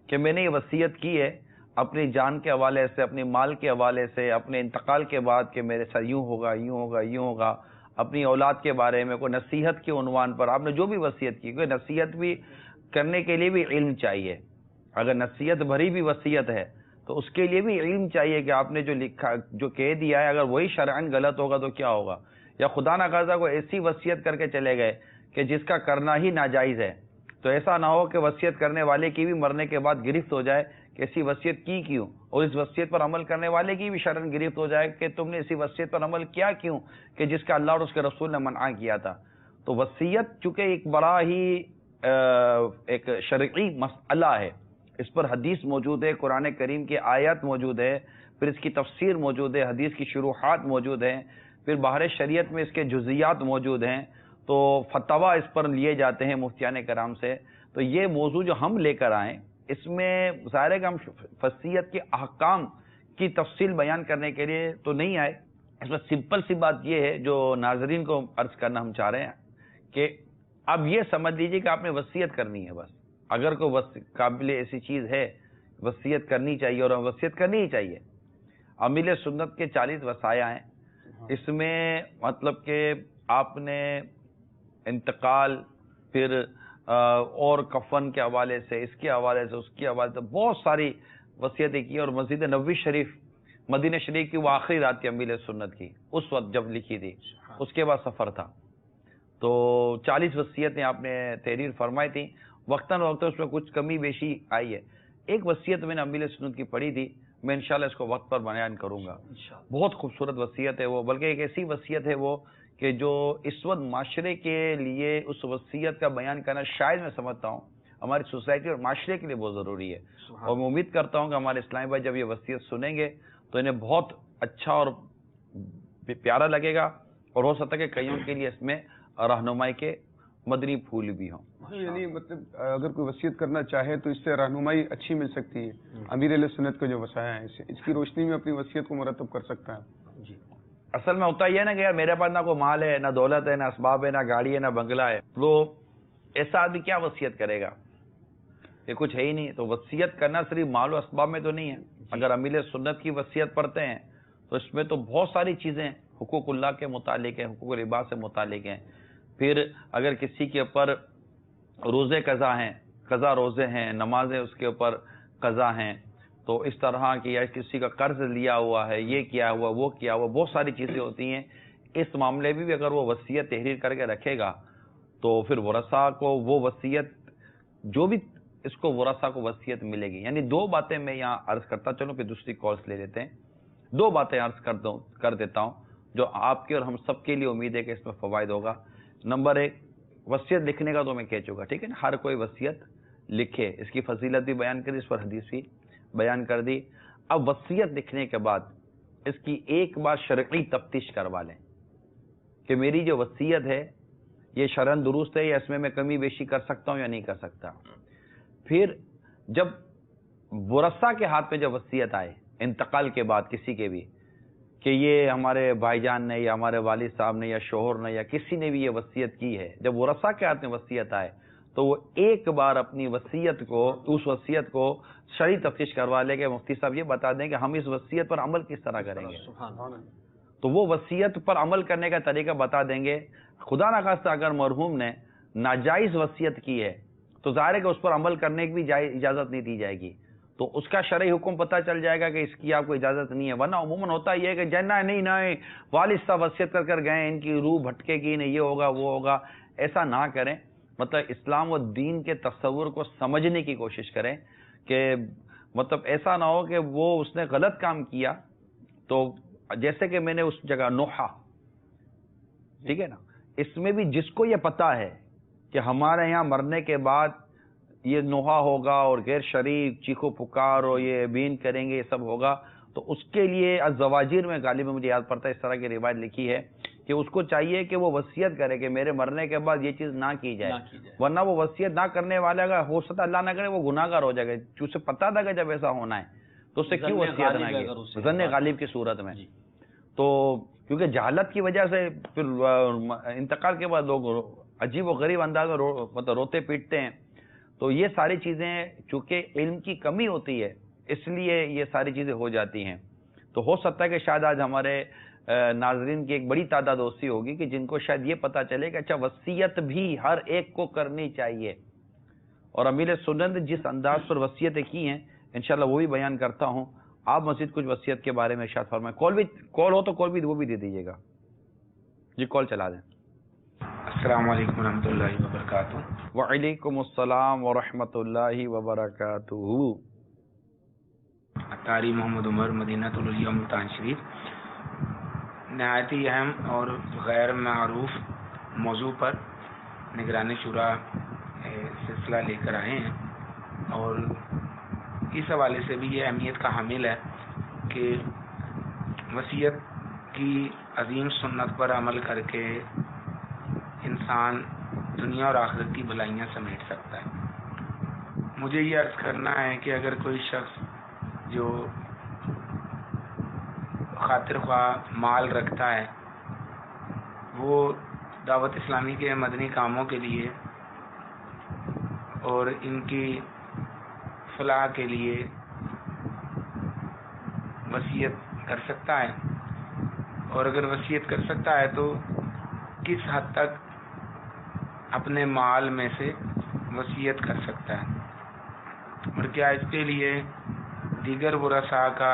کہ میں نے یہ وصیت کی ہے اپنی جان کے حوالے سے, اپنی مال کے حوالے سے, اپنے انتقال کے بعد کہ میرے ساتھ یوں ہوگا یوں ہوگا یوں ہوگا, اپنی اولاد کے بارے میں کوئی نصیحت کے عنوان پر آپ نے جو بھی وصیت کی. کوئی نصیحت بھی کرنے کے لیے بھی علم چاہیے. اگر نصیحت بھری بھی وصیت ہے تو اس کے لیے بھی علم چاہیے کہ آپ نے جو لکھا جو کہہ دیا ہے اگر وہی شرعاً غلط ہوگا تو کیا ہوگا. یا خدا نخواستہ کو ایسی وصیت کر کے چلے گئے کہ جس کا کرنا ہی ناجائز ہے, تو ایسا نہ ہو کہ وصیت کرنے والے کی بھی مرنے کے بعد گرفت ہو جائے کہ ایسی وصیت کی کیوں، اور اس وصیت پر عمل کرنے والے کی بھی شرعاً گرفت ہو جائے کہ تم نے اسی وصیت پر عمل کیا کیوں کہ جس کا اللہ اور اس کے رسول نے منع کیا تھا۔ تو وصیت چونکہ ایک بڑا ہی ایک شرعی مسئلہ ہے، اس پر حدیث موجود ہے، قرآن کریم کی آیات موجود ہے، پھر اس کی تفسیر موجود ہے، حدیث کی شروحات موجود ہیں، پھر باہر شریعت میں اس کے جزیات موجود ہیں، تو فتوا اس پر لیے جاتے ہیں مفتیان کرام سے۔ تو یہ موضوع جو ہم لے کر آئیں، اس میں ظاہر ہے کہ ہم وصیت کے احکام کی تفصیل بیان کرنے کے لیے تو نہیں آئے۔ اس میں سمپل سی بات یہ ہے جو ناظرین کو عرض کرنا ہم چاہ رہے ہیں کہ اب یہ سمجھ لیجیے کہ آپ نے وصیت کرنی ہے، بس اگر کوئی قابل ایسی چیز ہے وصیت کرنی چاہیے اور وصیت کرنی ہی چاہیے۔ امیل سنت کے 40 وصایا ہیں، اس میں مطلب کہ آپ نے انتقال، پھر اور کفن کے حوالے سے، اس کے حوالے سے، اس کے حوالے سے بہت ساری وصیتیں کی، اور مسجد نبوی شریف مدینہ شریف کی وہ آخری رات تھی امیل سنت کی، اس وقت جب لکھی تھی، اس کے بعد سفر تھا، تو 40 وصیتیں آپ نے تحریر فرمائی تھیں، وقتاً وقتاً اس میں کچھ کمی بیشی آئی ہے۔ ایک وصیت میں نے امیل سنت کی پڑھی تھی، میں انشاءاللہ اس کو وقت پر بیان کروں گا، بہت خوبصورت وصیت ہے وہ، بلکہ ایک ایسی وصیت ہے وہ کہ جو اس وقت معاشرے کے لیے اس وصیت کا بیان کرنا شاید میں سمجھتا ہوں ہماری سوسائٹی اور معاشرے کے لیے بہت ضروری ہے، اور میں امید کرتا ہوں کہ ہمارے اسلامی بھائی جب یہ وصیت سنیں گے تو انہیں بہت اچھا اور پیارا لگے گا، اور ہو سکتا ہے کہ کئیوں کے لیے اس میں رہنمائی کے مدنی پھول بھی ہوں۔ یعنی مطلب اگر کوئی وصیت کرنا چاہے تو اس سے رہنمائی اچھی مل سکتی ہے۔ امیر علیہ سنت کو جو وصایا ہے اس کی روشنی میں اپنی وصیت کو مرتب کر سکتا ہے۔ جی، اصل میں ہوتا یہ ہے نا کہ یار میرے پاس نہ کوئی مال ہے، نہ دولت ہے، نہ اسباب ہے، نہ گاڑی ہے، نہ بنگلہ ہے، تو ایسا آدمی کیا وصیت کرے گا؟ یہ کچھ ہے ہی نہیں۔ تو وصیت کرنا صرف مال و اسباب میں تو نہیں ہے۔ اگر امیل سنت کی وصیت پڑھتے ہیں تو اس میں تو بہت ساری چیزیں حقوق اللہ کے متعلق ہیں، حقوق العباد سے متعلق ہیں۔ پھر اگر کسی کے اوپر روزے قضا ہیں، قضا روزے ہیں، نمازیں اس کے اوپر قضا ہیں، تو اس طرح کی، یا کسی کا قرض لیا ہوا ہے، یہ کیا ہوا، وہ کیا ہوا، بہت ساری چیزیں ہوتی ہیں۔ اس معاملے میں بھی اگر وہ وصیت تحریر کر کے رکھے گا تو پھر ورثاء کو وہ وصیت، جو بھی اس کو ورثاء کو وصیت ملے گی۔ یعنی دو باتیں میں یہاں عرض کرتا چلوں، پھر دوسری کالس لے لیتے ہیں۔ دو باتیں عرض کر دیتا ہوں جو آپ کے اور ہم سب کے لیے امید ہے کہ اس میں فوائد ہوگا۔ نمبر 1، وصیت لکھنے کا تو میں کہہ چکا، ٹھیک ہے نا، ہر کوئی وصیت لکھے، اس کی فضیلت بھی بیان کر دی، اس پر حدیث بھی بیان کر دی۔ اب وصیت لکھنے کے بعد اس کی ایک بار شرعی تفتیش کروا لیں کہ میری جو وصیت ہے یہ شرعاً درست ہے، یا اس میں کمی بیشی کر سکتا ہوں یا نہیں کر سکتا۔ پھر جب ورثاء کے ہاتھ میں جب وصیت آئے انتقال کے بعد کسی کے بھی کہ یہ ہمارے بھائی جان نے یا ہمارے والد صاحب نے یا شوہر نے یا کسی نے بھی یہ وصیت کی ہے، جب ورثاء کے ہاتھ میں وصیت آئے تو وہ ایک بار اپنی وصیت کو، اس وصیت کو شرعی تفتیش کروا لے کہ مفتی صاحب یہ بتا دیں کہ ہم اس وصیت پر عمل کس طرح کریں گے۔ تو وہ وصیت پر عمل کرنے کا طریقہ بتا دیں گے۔ خدا نخواستہ اگر مرحوم نے ناجائز وصیت کی ہے تو ظاہر ہے کہ اس پر عمل کرنے کی بھی اجازت نہیں دی جائے گی، تو اس کا شرعی حکم پتہ چل جائے گا کہ اس کی آپ کو اجازت نہیں ہے۔ ورنہ عموماً ہوتا یہ ہے کہ جنہ نہیں نہ والد صاحب وصیت کر گئے، ان کی روح بھٹکے گی، نہیں یہ ہوگا وہ ہوگا، ایسا نہ کریں۔ مطلب اسلام و دین کے تصور کو سمجھنے کی کوشش کریں کہ مطلب ایسا نہ ہو کہ وہ اس نے غلط کام کیا، تو جیسے کہ میں نے اس جگہ نوحہ، ٹھیک ہے نا، اس میں بھی جس کو یہ پتا ہے کہ ہمارے یہاں مرنے کے بعد یہ نوحہ ہوگا اور غیر شرعی چیخو پکار اور یہ بین کریں گے، یہ سب ہوگا، تو اس کے لیے الزواجر میں غالب مجھے یاد پڑتا ہے اس طرح کی روایت لکھی ہے کہ اس کو چاہیے کہ وہ وصیت کرے کہ میرے مرنے کے بعد یہ چیز نہ کی جائے، ورنہ وہ وصیت نہ کرنے والا اگر ہو سکتا اللہ نہ کرے وہ گناہ گار ہو جائے گا، اسے پتا تھا کہ جب ایسا ہونا ہے تو اسے کیوں وصیت نہ کی، ظن غالب کی صورت میں۔ تو کیونکہ جہالت کی وجہ سے پھر انتقال کے بعد لوگ عجیب و غریب انداز میں مطلب روتے پیٹتے ہیں، تو یہ ساری چیزیں چونکہ علم کی کمی ہوتی ہے اس لیے یہ ساری چیزیں ہو جاتی ہیں۔ تو ہو سکتا ہے کہ شاید آج ہمارے ناظرین کی ایک بڑی تعداد ایسی ہوگی کہ جن کو شاید یہ پتا چلے کہ اچھا وصیت بھی ہر ایک کو کرنی چاہیے، اور امیر سنت نے جس انداز پر وصیتیں کی ہیں انشاءاللہ وہ بھی بیان کرتا ہوں۔ آپ مزید کچھ وصیت کے بارے میں ارشاد فرمائیں۔ کال ہو تو کال بھی وہ بھی دے دیجیے گا۔ جی کال چلا دیں۔ السلام علیکم ورحمۃ اللہ وبرکاتہ۔ وعلیکم السلام ورحمۃ اللہ وبرکاتہ۔ عطاری محمد عمر، مدینہ العلیہ ملتان شریف۔ نہایت ہی اہم اور غیر معروف موضوع پر نگران شورا سلسلہ لے کر آئے ہیں، اور اس حوالے سے بھی یہ اہمیت کا حامل ہے کہ وصیت کی عظیم سنت پر عمل کر کے انسان دنیا اور آخرت کی بھلائیاں سمیٹ سکتا ہے۔ مجھے یہ عرض کرنا ہے کہ اگر کوئی شخص جو خاطر خواہ مال رکھتا ہے، وہ دعوت اسلامی کے مدنی کاموں کے لیے اور ان کی فلاح کے لیے وصیت کر سکتا ہے، اور اگر وصیت کر سکتا ہے تو کس حد تک اپنے مال میں سے وصیت کر سکتا ہے، اور کیا اس کے لیے دیگر ورثاء کا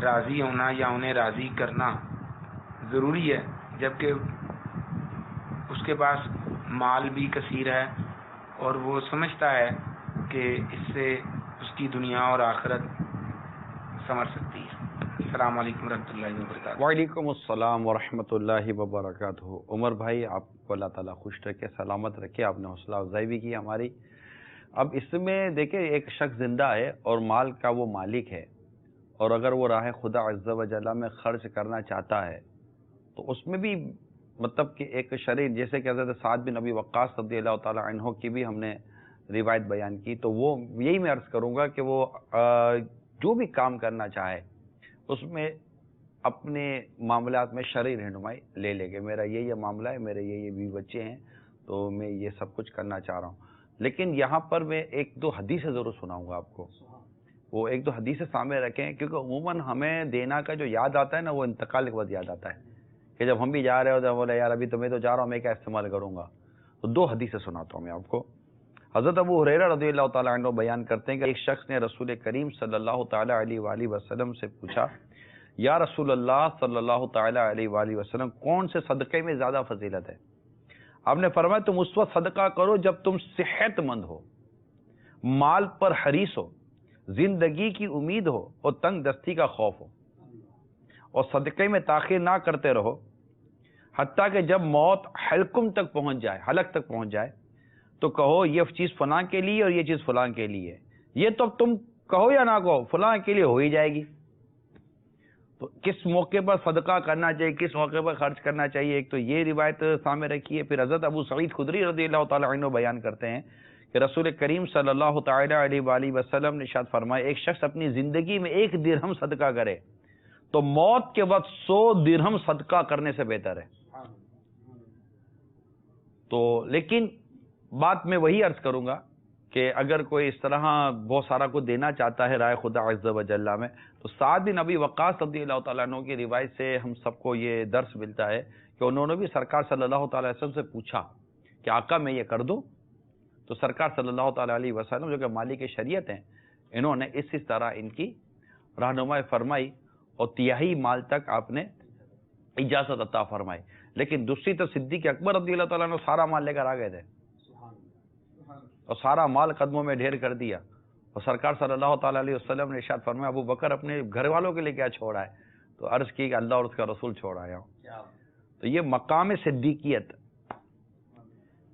راضی ہونا یا انہیں راضی کرنا ضروری ہے، جبکہ اس کے پاس مال بھی کثیر ہے اور وہ سمجھتا ہے کہ اس سے اس کی دنیا اور آخرت سنور سکتی ہے۔ السلام علیکم ورحمۃ اللہ وبرکاتہ۔ وعلیکم السلام ورحمۃ اللہ وبرکاتہ۔ عمر بھائی، آپ کو اللہ تعالیٰ خوش رکھے، سلامت رکھے، آپ نے حوصلہ افزائی بھی کی ہماری۔ اب اس میں دیکھیں، ایک شخص زندہ ہے اور مال کا وہ مالک ہے، اور اگر وہ راہ خدا عز و جل میں خرچ کرنا چاہتا ہے تو اس میں بھی مطلب کہ ایک شرعی، جیسے کہ حضرت سعد بن ابی وقاص رضی اللہ تعالیٰ عنہ کی بھی ہم نے روایت بیان کی، تو وہ یہی میں عرض کروں گا کہ وہ جو بھی کام کرنا چاہے اس میں اپنے معاملات میں شرعی رہنمائی لے لے گے، میرا یہ معاملہ ہے، میرے یہ بیوی بچے ہیں، تو میں یہ سب کچھ کرنا چاہ رہا ہوں۔ لیکن یہاں پر میں ایک دو حدیثیں ضرور سناؤں گا آپ کو، وہ ایک دو حدیثیں سامنے رکھیں، کیونکہ عموماً ہمیں دینا کا جو یاد آتا ہے نا، وہ انتقال کے بعد یاد آتا ہے، کہ جب ہم بھی جا رہے ہوتے ہیں بولے یار ابھی تو میں تو جا رہا ہوں، میں کیا استعمال کروں گا۔ تو دو حدیثیں سناتا ہوں میں آپ کو۔ حضرت ابو ہریرہ رضی اللہ تعالیٰ عنہ بیان کرتے ہیں کہ ایک شخص نے رسول کریم صلی اللہ تعالیٰ علیہ وآلہ وسلم سے پوچھا، یا رسول اللہ صلی اللہ تعالیٰ علیہ وآلہ وسلم، کون سے صدقے میں زیادہ فضیلت ہے؟ آپ نے فرمایا تم اس وقت صدقہ کرو جب تم صحت مند ہو، مال پر حریص ہو، زندگی کی امید ہو اور تنگ دستی کا خوف ہو، اور صدقے میں تاخیر نہ کرتے رہو حتیٰ کہ جب موت حلقم تک پہنچ جائے، حلق تک پہنچ جائے تو کہو یہ چیز فلاں کے لیے اور یہ چیز فلاں کے لیے، یہ تو تم کہو یا نہ کہو فلاں کے لیے ہو ہی جائے گی۔ تو کس موقع پر صدقہ کرنا چاہیے، کس موقع پر خرچ کرنا چاہیے، ایک تو یہ روایت سامنے رکھی ہے۔ پھر حضرت ابو سعید خدری رضی اللہ تعالیٰ عنہ بیان کرتے ہیں کہ رسول کریم صلی اللہ تعالیٰ علیہ وآلہ وسلم نے ارشاد فرمایا، ایک شخص اپنی زندگی میں 1 درہم صدقہ کرے تو موت کے وقت 100 درہم صدقہ کرنے سے بہتر ہے۔ تو لیکن بات میں وہی عرض کروں گا کہ اگر کوئی اس طرح بہت سارا کو دینا چاہتا ہے رائے خدا عز و جل میں، تو سعد بن ابی وقاص رضی اللہ تعالیٰ عنہ کی روایت سے ہم سب کو یہ درس ملتا ہے کہ انہوں نے بھی سرکار صلی اللہ تعالیٰ علیہ وسلم سے پوچھا کہ آقا میں یہ کر دوں؟ تو سرکار صلی اللہ تعالیٰ علیہ وسلم جو کہ مالک شریعت ہیں، انہوں نے اسی طرح ان کی رہنمائی فرمائی اور 1/3 مال تک آپ نے اجازت عطا فرمائی۔ لیکن دوسری طرف صدیق اکبر رضی اللہ تعالیٰ عنہ سارا مال لے کر آ گئے تھے اور سارا مال قدموں میں ڈھیر کر دیا، اور سرکار صلی اللہ تعالیٰ علیہ وسلم نے ارشاد فرمایا ابو بکر اپنے گھر والوں کے لیے کیا چھوڑا ہے؟ تو عرض کی کہ اللہ اور اس کا رسول چھوڑ آیا ہوں۔ تو یہ مقام صدیقیت،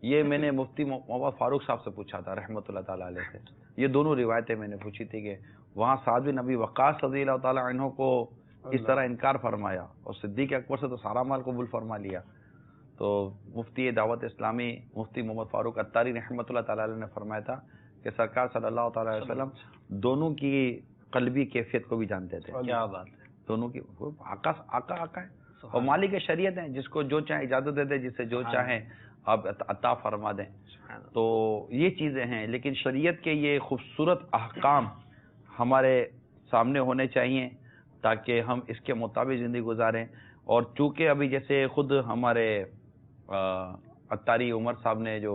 یہ میں نے مفتی محمد فاروق صاحب سے پوچھا تھا رحمۃ اللہ تعالیٰ علیہ سے، یہ دونوں روایتیں میں نے پوچھی تھی کہ وہاں سعد بن ابی وقاص رضی اللہ تعالیٰ عنہ کو اس طرح انکار فرمایا اور صدیق اکبر سے تو سارا مال قبول فرما لیا۔ تو مفتی دعوت اسلامی مفتی محمد فاروق عطاری رحمۃ اللہ تعالیٰ علیہ نے فرمایا تھا کہ سرکار صلی اللہ تعالیٰ علیہ وسلم دونوں کی قلبی کیفیت کو بھی جانتے تھے۔ کیا بات ہے، دونوں کی آقا ہے اور مالک شریعت ہیں، جس کو جو چاہیں اجازت دے دیں، جسے جو چاہیں آپ عطا فرما دیں۔ تو یہ چیزیں ہیں، لیکن شریعت کے یہ خوبصورت احکام ہمارے سامنے ہونے چاہیے تاکہ ہم اس کے مطابق زندگی گزاریں۔ اور چونکہ ابھی جیسے خود ہمارے عطاری عمر صاحب نے جو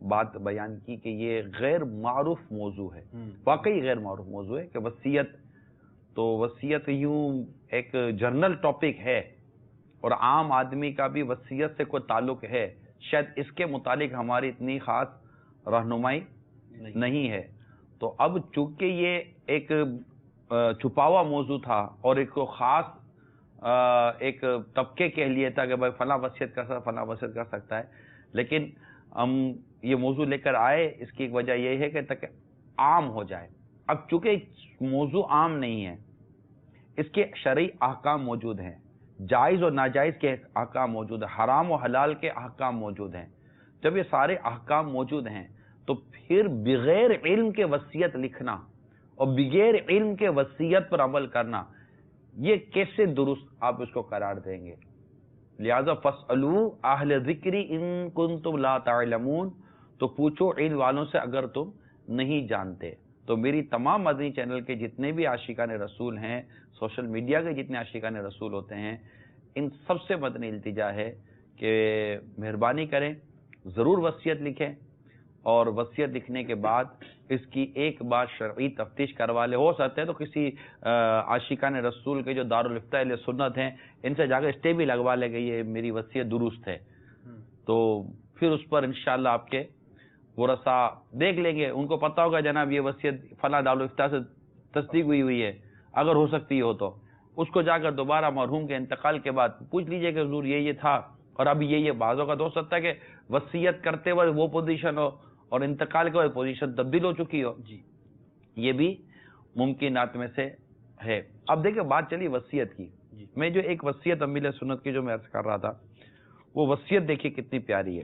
بات بیان کی کہ یہ غیر معروف موضوع ہے، واقعی غیر معروف موضوع ہے کہ وصیت، تو وصیت یوں ایک جرنل ٹاپک ہے اور عام آدمی کا بھی وصیت سے کوئی تعلق ہے شاید اس کے متعلق ہماری اتنی خاص رہنمائی نہیں ہے. تو اب چونکہ یہ ایک چھپا ہوا موضوع تھا اور ایک خاص ایک طبقے کے لیے تھا کہ بھائی فلاں وصیت کر سکتا فلاں وصیت کر سکتا ہے، لیکن ہم یہ موضوع لے کر آئے، اس کی ایک وجہ یہ ہے کہ تاکہ عام ہو جائے. اب چونکہ موضوع عام نہیں ہے، اس کے شرعی احکام موجود ہیں، جائز اور ناجائز کے احکام موجود ہیں، حرام و حلال کے احکام موجود ہیں. جب یہ سارے احکام موجود ہیں تو پھر بغیر علم کے وصیت لکھنا اور بغیر علم کے وصیت پر عمل کرنا، یہ کیسے درست آپ اس کو قرار دیں گے؟ لہذا فاسألوا اہل ذکر ان کنتم لا تعلمون، تو پوچھو علم والوں سے اگر تم نہیں جانتے. تو میری تمام مدنی چینل کے جتنے بھی عاشقان رسول ہیں، سوشل میڈیا کے جتنے عاشقان رسول ہوتے ہیں، ان سب سے مدنی التجا ہے کہ مہربانی کریں، ضرور وصیت لکھیں، اور وصیت لکھنے کے بعد اس کی ایک بار شرعی تفتیش کروا لے. ہو سکتا ہے تو کسی عاشقان رسول کے جو دارالفتہ اہل سنت ہیں ان سے جا کے اسٹے بھی لگوا لے گئی یہ میری وصیت درست ہے، تو پھر اس پر انشاءاللہ آپ کے ورثاء دیکھ لیں گے، ان کو پتہ ہوگا جناب یہ وصیت فلاں دارالفتہ سے تصدیق ہوئی ہے، اگر ہو سکتی ہو تو اس کو جا کر دوبارہ مرحوم کے انتقال کے بعد پوچھ لیجئے کہ حضور یہ تھا اور اب یہ بعضوں کا تو ہو سکتا ہے کہ وصیت کرتے ہوئے وہ پوزیشن ہو اور انتقال کے بعد پوزیشن تبدیل ہو چکی ہو. جی یہ بھی ممکنات میں سے ہے. اب دیکھیں بات چلی وصیت کی. میں جو ایک وصیت امیل سنت کی جو میں عرض کر رہا تھا، وہ وصیت دیکھیے کتنی پیاری ہے،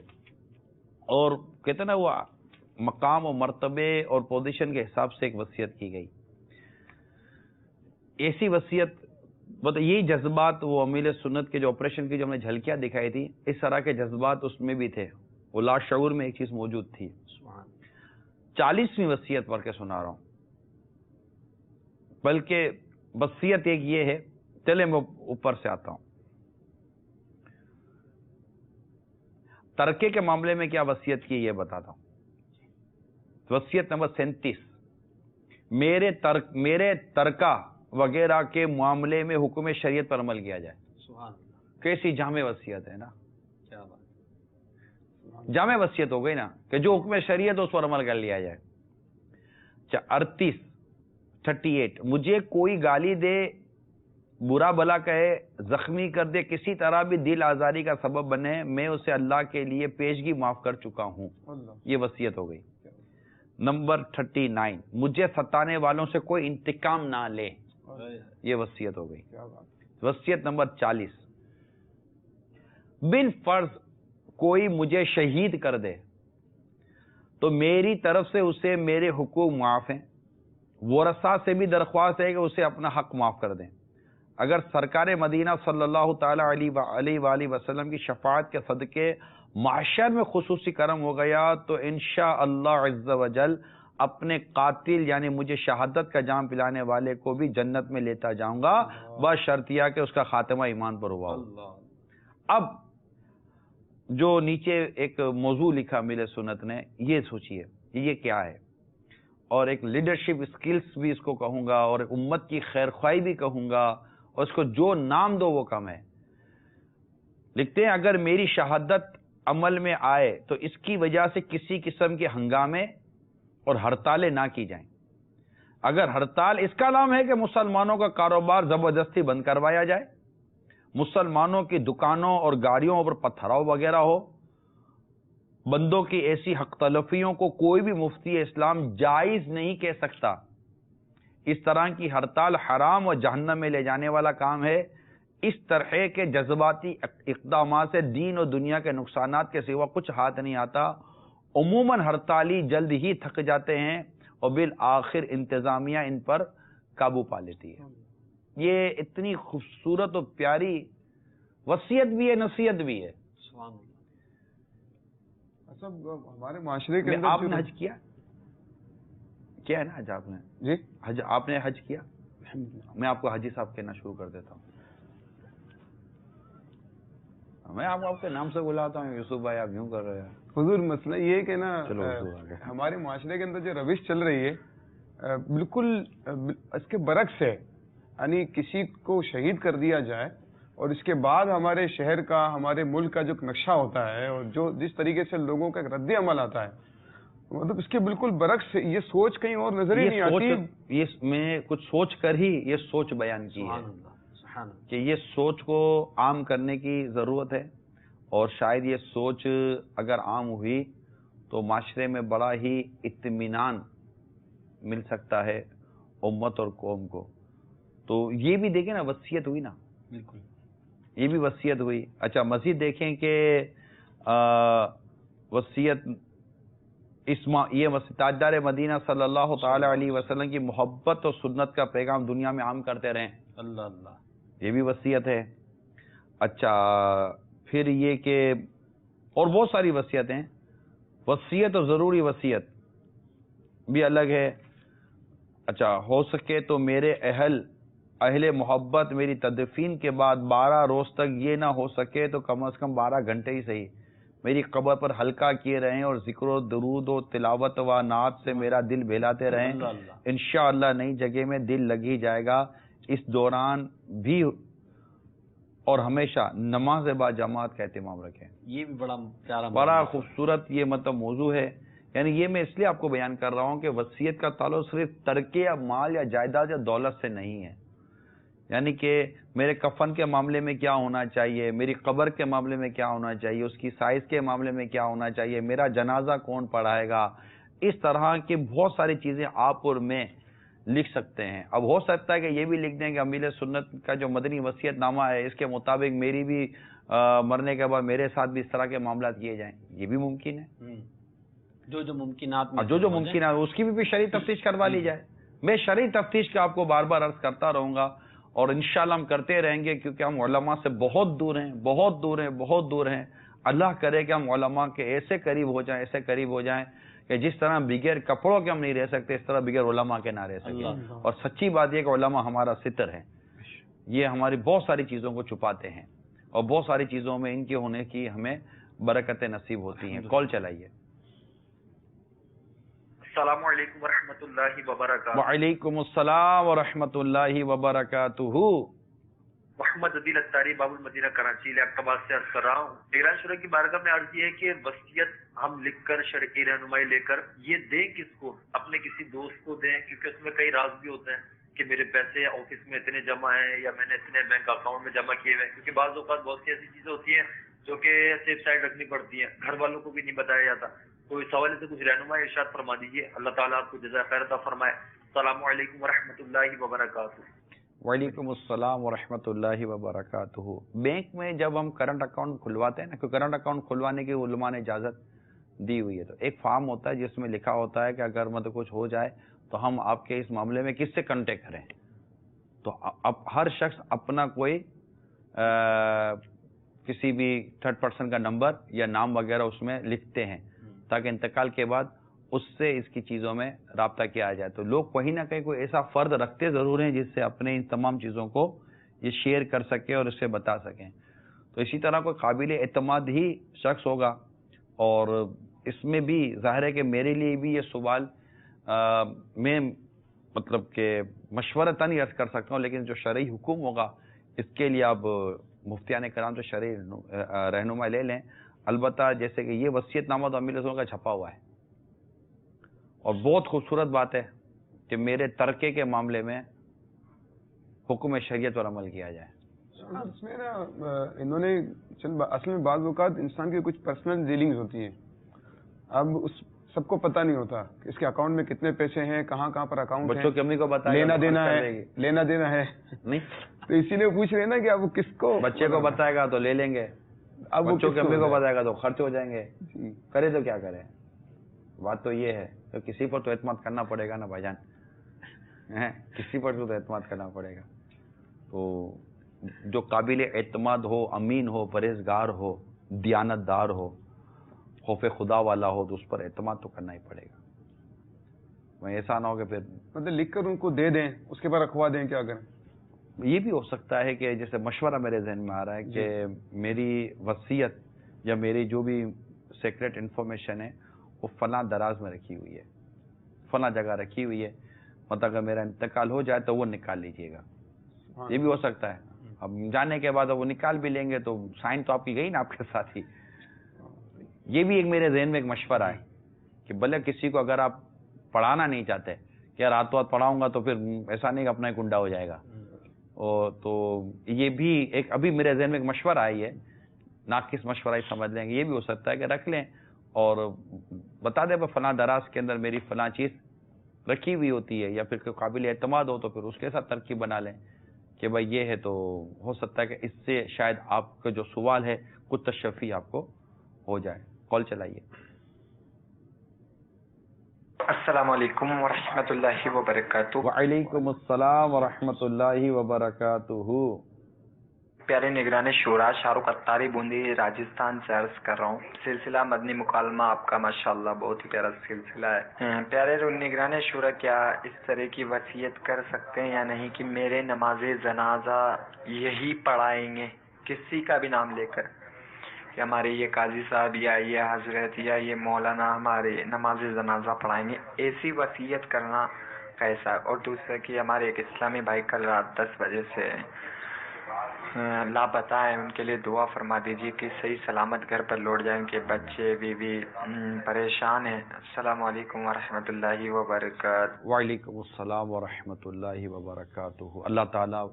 اور کہتے ہیں نا وہ مقام و مرتبے اور پوزیشن کے حساب سے ایک وصیت کی گئی. ایسی وصیت یہی جذبات وہ امیل سنت کے جو آپریشن کی جو ہم نے جھلکیاں دکھائی تھی، اس طرح کے جذبات اس میں بھی تھے. وہ لا شعور میں ایک چیز موجود تھی. 40ویں وصیت پڑھ کے سنا رہا ہوں، بلکہ وصیت ایک یہ ہے، چلے میں اوپر سے آتا ہوں. ترکے کے معاملے میں کیا وصیت کی یہ بتاتا ہوں. وصیت نمبر 37، میرے ترکہ وغیرہ کے معاملے میں حکم شریعت پر عمل کیا جائے. سبحان اللہ، کیسی جامع وصیت ہے نا، کیا بات، جامع وصیت ہو گئی نا کہ جو حکم شریعت اس پر عمل کر لیا جائے. 38 مجھے کوئی گالی دے، برا بلا کہے، زخمی کر دے، کسی طرح بھی دل آزاری کا سبب بنے، میں اسے اللہ کے لیے پیشگی معاف کر چکا ہوں. یہ وصیت ہو گئی. نمبر 39 مجھے ستانے والوں سے کوئی انتقام نہ لے. یہ وصیت ہو گئی. وصیت نمبر 40 بالفرض کوئی مجھے شہید کر دے تو میری طرف سے اسے میرے حقوق معاف ہیں. ورثاء سے بھی درخواست ہے کہ اسے اپنا حق معاف کر دیں. اگر سرکار مدینہ صلی اللہ تعالی علیہ وآلہ وسلم کی شفاعت کے صدقے معاشر میں خصوصی کرم ہو گیا تو انشاءاللہ عز و جل اپنے قاتل یعنی مجھے شہادت کا جام پلانے والے کو بھی جنت میں لیتا جاؤں گا، بشرطیہ کہ اس کا خاتمہ ایمان پر ہوا ہو. اب جو نیچے ایک موضوع لکھا میرے سنت نے، یہ سوچئے یہ کیا ہے، اور ایک لیڈرشپ سکلز بھی اس کو کہوں گا، اور امت کی خیر خواہی بھی کہوں گا، اور اس کو جو نام دو وہ کم ہے. لکھتے ہیں اگر میری شہادت عمل میں آئے تو اس کی وجہ سے کسی قسم کے ہنگامے اور ہڑتالیں نہ کی جائیں. اگر ہڑتال اس کا نام ہے کہ مسلمانوں کا کاروبار زبردستی بند کروایا جائے، مسلمانوں کی دکانوں اور گاڑیوں پر پتھراؤ وغیرہ ہو، بندوں کی ایسی حق تلفیوں کو کوئی بھی مفتی اسلام جائز نہیں کہہ سکتا. اس طرح کی ہڑتال حرام و جہنم میں لے جانے والا کام ہے. اس طرح کے جذباتی اقدامات سے دین و دنیا کے نقصانات کے سوا کچھ ہاتھ نہیں آتا. عموماً ہڑتالی جلد ہی تھک جاتے ہیں اور بالآخر انتظامیہ ان پر قابو پا لیتی ہے. یہ اتنی خوبصورت و پیاری وصیت بھی ہے، نصیحت بھی ہے. ہمارے معاشرے کے آپ نے حج کیا ہے نا؟ حج آپ نے جی حج آپ نے حج کیا؟ میں آپ کو حاجی صاحب کہنا شروع کر دیتا ہوں. میں آپ کے نام سے بلاتا ہوں یوسف بھائی، آپ یوں کر رہے ہیں. حضور مسئلہ یہ کہ نا ہمارے معاشرے کے اندر جو روش چل رہی ہے بالکل اس کے برعکس ہے. یعنی کسی کو شہید کر دیا جائے اور اس کے بعد ہمارے شہر کا ہمارے ملک کا جو نقشہ ہوتا ہے اور جو جس طریقے سے لوگوں کا رد عمل آتا ہے مطلب اس کے بالکل برعکس یہ سوچ کہیں اور نظر ہی نہیں آتی. یہ میں کچھ سوچ کر ہی یہ سوچ بیان کی ہے کہ یہ سوچ کو عام کرنے کی ضرورت ہے اور شاید یہ سوچ اگر عام ہوئی تو معاشرے میں بڑا ہی اطمینان مل سکتا ہے امت اور قوم کو. تو یہ بھی دیکھیں نا وصیت ہوئی نا, بالکل یہ بھی وصیت ہوئی. اچھا مزید دیکھیں کہ وصیت یہ تاجدار مدینہ صلی اللہ تعالی علیہ وسلم کی محبت اور سنت کا پیغام دنیا میں عام کرتے رہیں. اللہ اللہ, یہ بھی وصیت ہے. اچھا پھر یہ کہ اور بہت ساری وصیتیں, وصیت اور ضروری وصیت بھی الگ ہے. اچھا ہو سکے تو میرے اہل محبت میری تدفین کے بعد 12 روز تک یہ نہ ہو سکے تو کم از کم 12 گھنٹے ہی صحیح میری قبر پر ہلکا کیے رہیں اور ذکر و درود و تلاوت و نعت سے میرا دل بہلاتے رہیں. انشاءاللہ نئی جگہ میں دل لگ ہی جائے گا. اس دوران بھی اور ہمیشہ نماز با جماعت کا اہتمام رکھیں. یہ بھی بڑا خوبصورت یہ مطلب موضوع ہے. یعنی یہ میں اس لیے آپ کو بیان کر رہا ہوں کہ وصیت کا تعلق صرف ترکے یا مال یا جائیداد یا دولت سے نہیں ہے. یعنی کہ میرے کفن کے معاملے میں کیا ہونا چاہیے, میری قبر کے معاملے میں کیا ہونا چاہیے, اس کی سائز کے معاملے میں کیا ہونا چاہیے, میرا جنازہ کون پڑھائے گا, اس طرح کی بہت ساری چیزیں آپ اور میں لکھ سکتے ہیں. اب ہو سکتا ہے کہ یہ بھی لکھ دیں کہ امیل سنت کا جو مدنی وصیت نامہ ہے اس کے مطابق میری بھی مرنے کے بعد میرے ساتھ بھی اس طرح کے معاملات کیے جائیں. یہ بھی ممکن ہے. جو ممکنات جو ممکنات اس کی بھی شرعی تفتیش کروا لی جائے. میں شرعی تفتیش کا آپ کو بار بار عرض کرتا رہوں گا اور انشاءاللہ ہم کرتے رہیں گے کیونکہ ہم علماء سے بہت دور ہیں. اللہ کرے کہ ہم علماء کے ایسے قریب ہو جائیں کہ جس طرح بغیر کپڑوں کے ہم نہیں رہ سکتے اس طرح بغیر علماء کے نہ رہ سکیں. اور سچی بات یہ کہ علماء ہمارا ستر ہے. یہ ہماری بہت ساری چیزوں کو چھپاتے ہیں اور بہت ساری چیزوں میں ان کے ہونے کی ہمیں برکتیں نصیب ہوتی ہیں. کال چلائیے. السلام علیکم ورحمۃ اللہ وبرکاتہ. وعلیکم السلام ورحمۃ اللہ وبرکاتہ. محمد عدیل اتاری باب المدینہ کراچی لیاقتباد سے عرض کر رہا ہوں. نگران شورا کی بارگاہ میں عرض یہ ہے کہ وصیت ہم لکھ کر شرعی رہنمائی لے کر یہ دیں کس کو؟ اپنے کسی دوست کو دیں کیونکہ اس میں کئی راز بھی ہوتے ہیں کہ میرے پیسے آفس میں اتنے جمع ہیں یا میں نے اتنے بینک اکاؤنٹ میں جمع کیے ہوئے ہیں. کیونکہ بعض اوقات بہت سی ایسی چیزیں ہوتی ہیں جو کہ سیف سائڈ رکھنی پڑتی ہیں, گھر والوں کو بھی نہیں بتایا جاتا. تو اس حوالے سے کچھ رہنمائی ارشاد فرما دیجیے. اللہ تعالیٰ آپ کو جزائے خیر عطا فرمائے. السلام علیکم ورحمۃ اللہ وبرکاتہ. وعلیکم السلام ورحمۃ اللہ وبرکاتہ. بینک میں جب ہم کرنٹ اکاؤنٹ کھلواتے ہیں نا, کیونکہ کرنٹ اکاؤنٹ کھلوانے کی علماء نے اجازت دی ہوئی ہے, تو ایک فارم ہوتا ہے جس میں لکھا ہوتا ہے کہ اگر مطلب کچھ ہو جائے تو ہم آپ کے اس معاملے میں کس سے کنٹیکٹ کریں. تو اب ہر شخص اپنا کوئی کسی بھی تھرڈ پرسن کا نمبر یا نام وغیرہ اس میں لکھتے ہیں تاکہ انتقال کے بعد اس سے اس کی چیزوں میں رابطہ کیا جائے. تو لوگ کہیں نہ کہیں کوئی ایسا فرد رکھتے ضرور ہیں جس سے اپنے ان تمام چیزوں کو یہ شیئر کر سکیں اور اسے بتا سکیں. تو اسی طرح کوئی قابل اعتماد ہی شخص ہوگا. اور اس میں بھی ظاہر ہے کہ میرے لیے بھی یہ سوال میں مطلب کہ مشورتاً ہی عرض کر سکتا ہوں, لیکن جو شرعی حکم ہوگا اس کے لیے آپ مفتیان کرام تو شرعی رہنمائی لے لیں. البتہ جیسے کہ یہ وصیت نامہ تو امیر رسول کا چھپا ہوا ہے اور بہت خوبصورت بات ہے کہ میرے ترکے کے معاملے میں حکم شریعت پر عمل کیا جائے. اس میں نا انہوں نے اصل میں بعض اوقات انسان کی کچھ پرسنل ڈیلنگز ہوتی ہیں. اب اس سب کو پتہ نہیں ہوتا کہ اس کے اکاؤنٹ میں کتنے پیسے ہیں, کہاں کہاں پر اکاؤنٹ بچوں کی امی کو بتایا لینا دینا ہے نہیں, تو اسی لیے پوچھ رہے نا کہ اب کس کو, بچے کو بتائے گا تو لے لیں گے, اب بچوں کی امی کو بتائے گا تو خرچ ہو جائیں گے. کرے تو کیا کرے. بات تو یہ ہے تو کسی پر تو اعتماد کرنا پڑے گا نا بھائی جان, کسی پر تو اعتماد کرنا پڑے گا. تو جو قابل اعتماد ہو, امین ہو, پرہیزگار ہو, دیانت دار ہو, خوف خدا والا ہو, تو اس پر اعتماد تو کرنا ہی پڑے گا. میں ایسا نہ ہو کہ پھر مطلب لکھ کر ان کو دے دیں, اس کے بعد رکھوا دیں, کیا کریں. یہ بھی ہو سکتا ہے کہ جیسے مشورہ میرے ذہن میں آ رہا ہے کہ میری وصیت یا میری جو بھی سیکریٹ انفارمیشن ہے وہ فلاں دراز میں رکھی ہوئی ہے, فلاں جگہ رکھی ہوئی ہے, مطلب اگر میرا انتقال ہو جائے تو وہ نکال لیجئے گا. یہ بھی ہو سکتا ہے. اب جانے کے بعد اب وہ نکال بھی لیں گے تو سائن تو آپ کی گئی نا آپ کے ساتھ ہی. یہ بھی ایک میرے ذہن میں ایک مشورہ ہے کہ بھلے کسی کو اگر آپ پڑھانا نہیں چاہتے کہ یار راتوں رات پڑھاؤں گا تو پھر ایسا نہیں کہ اپنا ہی کنڈا ہو جائے گا. اور تو یہ بھی ایک ابھی میرے ذہن میں ایک مشورہ آئی ہے, ناقص مشورہ ہی سمجھ لیں گے, یہ بھی ہو سکتا ہے کہ رکھ لیں اور بتا دیں فلاں دراز کے اندر میری فلاں چیز رکھی ہوئی ہوتی ہے, یا پھر کوئی قابل اعتماد ہو تو پھر اس کے ساتھ ترکیب بنا لیں کہ بھائی یہ ہے. تو ہو سکتا ہے کہ اس سے شاید آپ کا جو سوال ہے کچھ تشفی آپ کو ہو جائے. کال چلائیے. السلام علیکم ورحمۃ اللہ وبرکاتہ. وعلیکم السلام ورحمۃ اللہ وبرکاتہ. پیارے نگران شورا, شاہ رخ اتاری بوندی راجستھان سے عرض کر رہا ہوں. سلسلہ مدنی مکالمہ آپ کا ماشاءاللہ بہت ہی پیارا سلسلہ ہے. پیارے نگران شورا, کیا اس طرح کی وصیت کر سکتے ہیں یا نہیں کہ میرے نماز جنازہ یہی پڑھائیں گے کسی کا بھی نام لے کر, کہ ہمارے یہ قاضی صاحب یا یہ حضرت یا یہ مولانا ہمارے نماز جنازہ پڑھائیں گے, ایسی وصیت کرنا کیسا؟ اور دوسرا کہ ہمارے ایک اسلامی بھائی کل رات 10 بجے سے لاپتہ ہیں, ان کے لیے دعا فرما دیجیے کہ صحیح سلامت گھر پر لوٹ جائیں, کہ بچے بیوی پریشان ہیں. السلام علیکم ورحمۃ اللہ وبرکاتہ. وعلیکم السلام ورحمۃ اللہ وبرکاتہ. اللہ تعالیٰ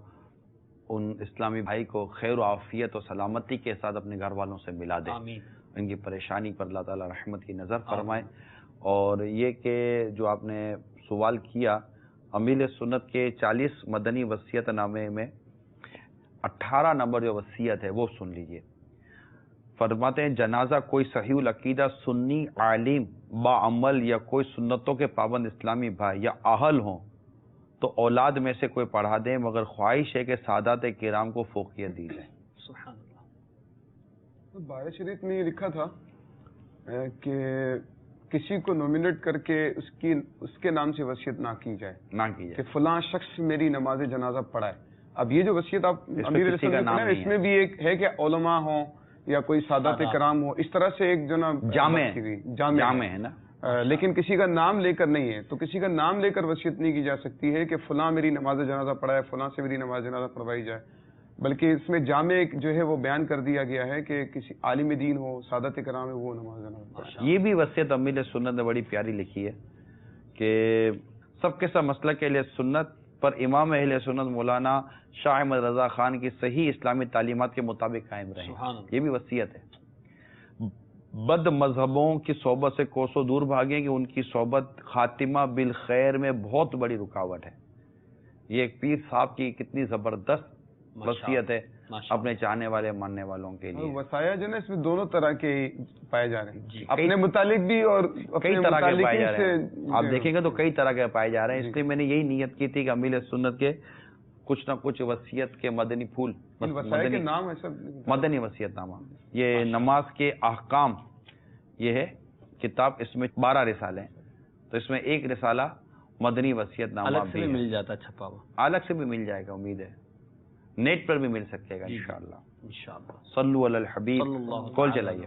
ان اسلامی بھائی کو خیر و عافیت و سلامتی کے ساتھ اپنے گھر والوں سے ملا دے. آمین. ان کی پریشانی پر اللہ تعالیٰ رحمت کی نظر فرمائے. اور یہ کہ جو آپ نے سوال کیا, امیل سنت کے 40 مدنی وصیت نامے میں 18 نمبر جو وصیت ہے وہ سن لیجئے. فرماتے ہیں جنازہ کوئی صحیح العقیدہ سنی عالم باعمل یا کوئی سنتوں کے پابند اسلامی بھائی یا اہل ہوں تو اولاد میں سے کوئی پڑھا دیں, مگر خواہش ہے کہ سادات کرام کو فوقیت دی جائے. سبحان اللہ. بارہ شریف میں یہ لکھا تھا کہ کسی کو نومینیٹ کر کے اس کے نام سے وصیت نہ کی جائے کہ فلاں شخص میری نماز جنازہ پڑھائے. اب یہ جو وصیت آپ امیر رسول نے پڑھا, اس میں بھی ایک ہے کہ علماء ہوں یا کوئی سادات کرام ہو, اس طرح سے ایک جو نا جامع ہے نا, لیکن کسی کا نام لے کر نہیں ہے. تو کسی کا نام لے کر وصیت نہیں کی جا سکتی ہے کہ فلاں میری نماز جنازہ پڑھائے, فلاں سے میری نماز جنازہ پڑھوائی جائے, بلکہ اس میں جامع جو ہے وہ بیان کر دیا گیا ہے کہ کسی عالم دین ہو, سادات کرام ہے, وہ نماز جنازہ پڑھائے. یہ بھی وصیت امیر سنت نے بڑی پیاری لکھی ہے کہ سب کے سب مسلک اہل سنت پر امام اہل سنت مولانا شاہ احمد رضا خان کی صحیح اسلامی تعلیمات کے مطابق قائم رہیں. یہ بھی وصیت ہے. بد مذہبوں کی صحبت سے کوسوں دور بھاگیں کہ ان کی صحبت خاتمہ بالخیر میں بہت بڑی رکاوٹ ہے. یہ ایک پیر صاحب کی کتنی زبردست وصیت ہے اپنے چاہنے والے ماننے والوں کے لیے. وصایا جو نا اس میں دونوں طرح کے پائے جا رہے ہیں, اپنے متعلق بھی اور کئی طرح کے پائے جا رہے ہیں. آپ دیکھیں گے تو کئی طرح کے پائے جا رہے ہیں. اس لیے میں نے یہی نیت کی تھی کہ امیل سنت کے کچھ نہ کچھ وصیت کے مدنی پھول, مدنی وصیت نامہ, یہ نماز کے احکام, یہ ہے کتاب. اس میں 12 رسالے ہیں, تو اس میں ایک رسالہ مدنی وصیت نامہ الگ سے بھی مل جاتا چھپا ہوا, الگ سے بھی مل جائے گا, امید ہے نیٹ پر بھی مل سکے گا انشاءاللہ. صلو علی الحبیب. کال چلائیے.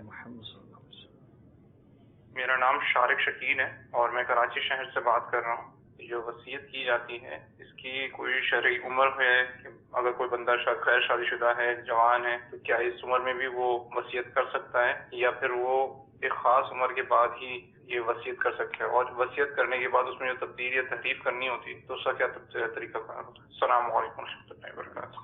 میرا نام شارق شکین ہے اور میں کراچی شہر سے بات کر رہا ہوں. جو وصیت کی جاتی ہے اس کی کوئی شرعی عمر ہے کہ اگر کوئی بندہ غیر شادی شدہ ہے, جوان ہے, تو کیا اس عمر میں بھی وہ وصیت کر سکتا ہے یا پھر وہ ایک خاص عمر کے بعد ہی یہ وصیت کر سکتا ہے؟ اور وصیت کرنے کے بعد اس میں جو تبدیل یا تحریف کرنی ہوتی تو اس کا کیا طریقہ کار ہوتا ہے؟ السلام علیکم ورحمۃ اللہ وبرکاتہ.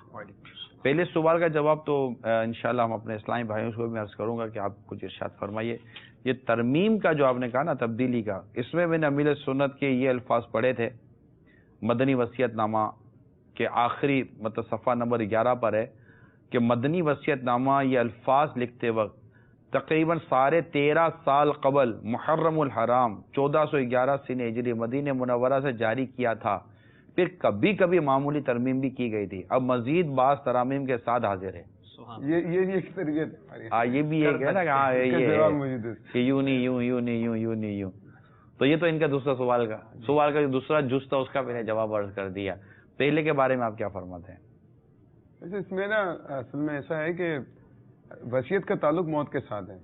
پہلے سوال کا جواب تو انشاءاللہ ہم اپنے اسلامی بھائیوں کو بھی عرض کروں گا کہ آپ کچھ ارشاد فرمائیے. یہ ترمیم کا جو آپ نے کہا نا, تبدیلی کا, اس میں نے امیر سنت کے یہ الفاظ پڑھے تھے مدنی وصیت نامہ کے آخری مطلب صفحہ نمبر 11 پر ہے کہ مدنی وصیت نامہ یہ الفاظ لکھتے وقت تقریباً 13.5 سال قبل محرم الحرام 1411 سن ہجری مدینہ منورہ سے جاری کیا تھا. پھر کبھی کبھی معمولی ترمیم بھی کی گئی تھی. اب مزید بعض ترامیم کے ساتھ حاضر ہے. یہ بھی ایک ہے نا کہ یوں نہیں یوں, یوں نہیں یوں, یوں نہیں یوں. تو یہ تو ان کا دوسرا سوال کا جو دوسرا جز تھا اس کا میں نے جواب عرض کر دیا. پہلے کے بارے میں آپ کیا فرماتے ہیں؟ اس میں نا اصل میں ایسا ہے کہ وصیت کا تعلق موت کے ساتھ ہے.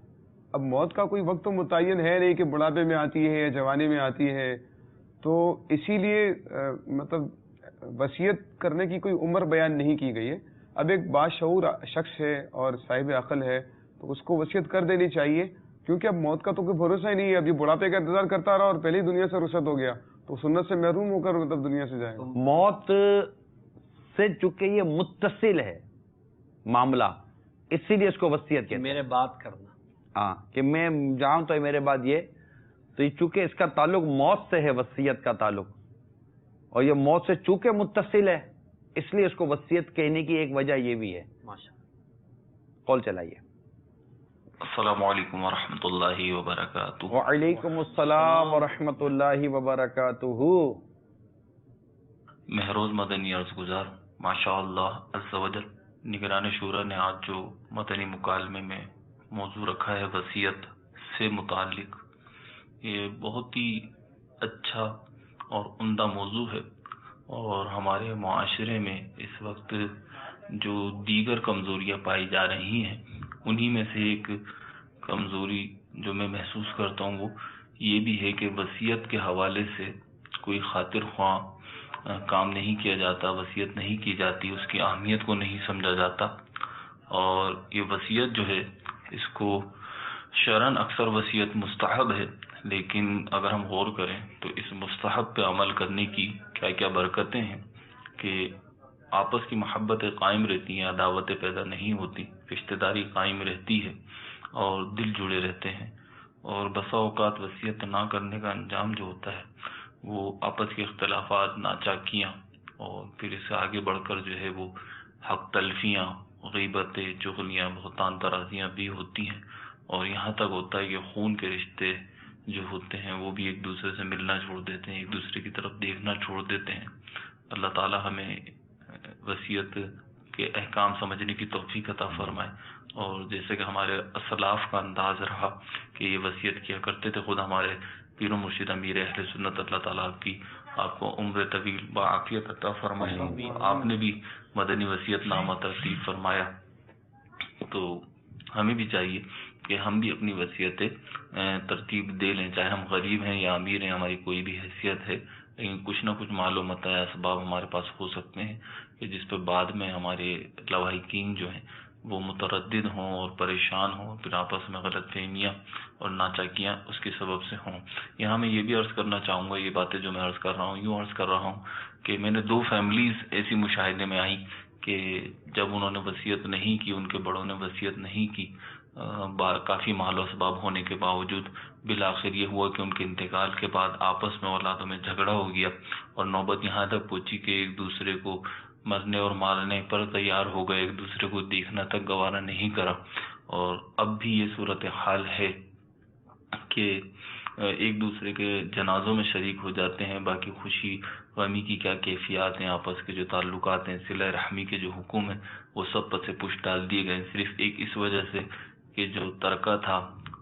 اب موت کا کوئی وقت تو متعین ہے نہیں کہ بڑھاپے میں آتی ہے یا جوانی میں آتی ہے, تو اسی لیے مطلب وصیت کرنے کی کوئی عمر بیان نہیں کی گئی ہے. اب ایک باشعور شخص ہے اور صاحب عقل ہے تو اس کو وصیت کر دینی چاہیے، کیونکہ اب موت کا تو کوئی بھروسہ ہی نہیں ہے. اب یہ بڑھاپے کا انتظار کرتا رہا اور پہلی دنیا سے رخصت ہو گیا تو سنت سے محروم ہو کر مطلب دنیا سے جائے گا. موت سے چونکہ یہ متصل ہے معاملہ، اسی لیے اس کو وصیت کہتے ہیں. میرے بات کرنا، ہاں کہ میں جاؤں تو میرے بعد یہ، تو یہ چونکہ اس کا تعلق موت سے ہے، وصیت کا تعلق، اور یہ موت سے چونکہ متصل ہے اس لیے اس کو وصیت کہنے کی ایک وجہ یہ بھی ہے. ماشاءاللہ. قول چلائیے. السلام علیکم ورحمۃ اللہ وبرکاتہ. وعلیکم السلام ورحمۃ اللہ وبرکاتہ. مہروز مدنی عرض گزار. ماشاء اللہ عز و جل نگران شورا نے آج جو مدنی مکالمے میں موضوع رکھا ہے وصیت سے متعلق، یہ بہت ہی اچھا اور عمدہ موضوع ہے. اور ہمارے معاشرے میں اس وقت جو دیگر کمزوریاں پائی جا رہی ہیں انہی میں سے ایک کمزوری جو میں محسوس کرتا ہوں وہ یہ بھی ہے کہ وصیت کے حوالے سے کوئی خاطر خواہ کام نہیں کیا جاتا، وصیت نہیں کی جاتی، اس کی اہمیت کو نہیں سمجھا جاتا. اور یہ وصیت جو ہے اس کو شرعاً اکثر وصیت مستحب ہے، لیکن اگر ہم غور کریں تو اس مستحب پہ عمل کرنے کی کیا کیا برکتیں ہیں کہ آپس کی محبتیں قائم رہتی ہیں، عداوتیں پیدا نہیں ہوتی، رشتہ داری قائم رہتی ہے اور دل جڑے رہتے ہیں. اور بسا اوقات وصیت نہ کرنے کا انجام جو ہوتا ہے وہ آپس کے اختلافات، ناچاکیاں، اور پھر اس سے آگے بڑھ کر جو ہے وہ حق تلفیاں، غیبتیں، چغلیاں، بہتان ترازیاں بھی ہوتی ہیں. اور یہاں تک ہوتا ہے کہ خون کے رشتے جو ہوتے ہیں وہ بھی ایک دوسرے سے ملنا چھوڑ دیتے ہیں، ایک دوسرے کی طرف دیکھنا چھوڑ دیتے ہیں. اللہ تعالی ہمیں وصیت کے احکام سمجھنے کی توفیق عطا فرمائے. اور جیسے کہ ہمارے اسلاف کا انداز رہا کہ یہ وصیت کیا کرتے تھے، خود ہمارے پیر و مرشد امیر اہل سنت اللہ تعالیٰ کی آپ کو عمر طویل بعافیت عطا فرمائے. آپ نے بھی مدنی وصیت نامہ ترتیب فرمایا، تو ہمیں بھی چاہیے کہ ہم بھی اپنی وصیتیں ترتیب دے لیں، چاہے ہم غریب ہیں یا امیر ہیں، ہماری کوئی بھی حیثیت ہے، لیکن کچھ نہ کچھ مال و متاع اسباب ہمارے پاس ہو سکتے ہیں کہ جس پہ بعد میں ہمارے لواحقین جو ہیں وہ متردد ہوں اور پریشان ہوں، پھر آپس میں غلط فہمیاں اور ناچاکیاں اس کے سبب سے ہوں. یہاں میں یہ بھی عرض کرنا چاہوں گا، یہ باتیں جو میں عرض کر رہا ہوں یوں عرض کر رہا ہوں کہ میں نے 2 فیملیز ایسی مشاہدے میں آئیں کہ جب انہوں نے وصیت نہیں کی، ان کے بڑوں نے وصیت نہیں کی، کافی مال و اسباب ہونے کے باوجود بالآخر یہ ہوا کہ ان کے انتقال کے بعد آپس میں اولادوں میں جھگڑا ہو گیا اور نوبت یہاں تک پہنچی کہ ایک دوسرے کو مرنے اور مارنے پر تیار ہو گئے، ایک دوسرے کو دیکھنا تک گوارا نہیں کرا. اور اب بھی یہ صورتحال ہے کہ ایک دوسرے کے جنازوں میں شریک ہو جاتے ہیں، باقی خوشی غمی کی کیا کیفیات ہیں، آپس کے جو تعلقات ہیں، صلہ رحمی کے جو حکم ہیں وہ سب پس پش ڈال دیے گئے، صرف ایک اس وجہ سے کہ جو ترکہ تھا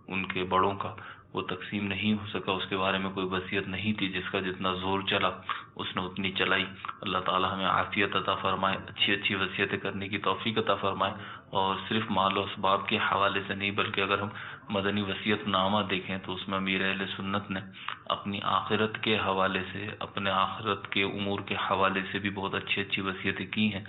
ان کے بڑوں کا وہ تقسیم نہیں ہو سکا، اس کے بارے میں کوئی وصیت نہیں تھی، جس کا جتنا زور چلا اس نے اتنی چلائی. اللہ تعالی ہمیں عافیت عطا فرمائے، اچھی اچھی وصیتیں کرنے کی توفیق عطا فرمائے. اور صرف مال و اسباب کے حوالے سے نہیں بلکہ اگر ہم مدنی وصیت نامہ دیکھیں تو اس میں امیر اہل سنت نے اپنی آخرت کے حوالے سے، اپنے آخرت کے امور کے حوالے سے بھی بہت اچھی اچھی وصیتیں کی ہیں.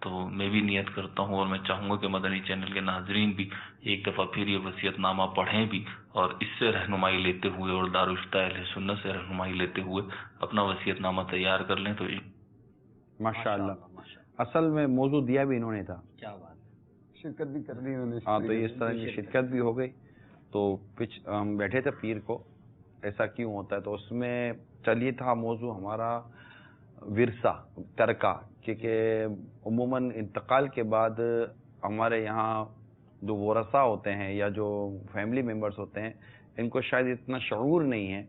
تو میں بھی نیت کرتا ہوں اور میں چاہوں گا کہ مدنی چینل کے ناظرین بھی ایک دفعہ پھر یہ وصیت نامہ پڑھیں بھی اور اس سے رہنمائی لیتے ہوئے اور دارالفتہ اہل سنت سے رہنمائی لیتے ہوئے اپنا وصیت نامہ تیار کر لیں. تو ماشاءاللہ اصل میں موضوع دیا بھی انہوں نے تھا، کیا بات ہے، شرکت بھی کر لی انہوں نے. ہاں تو اس طرح کی شرکت بھی ہو گئی. تو ہم بیٹھے تھے پیر کو ایسا کیوں ہوتا ہے، تو اس میں چلیے تھا موضوع ہمارا ورثہ، ترکہ، کیونکہ عموماً انتقال کے بعد ہمارے یہاں جو ورثہ ہوتے ہیں یا جو فیملی ممبرز ہوتے ہیں ان کو شاید اتنا شعور نہیں ہے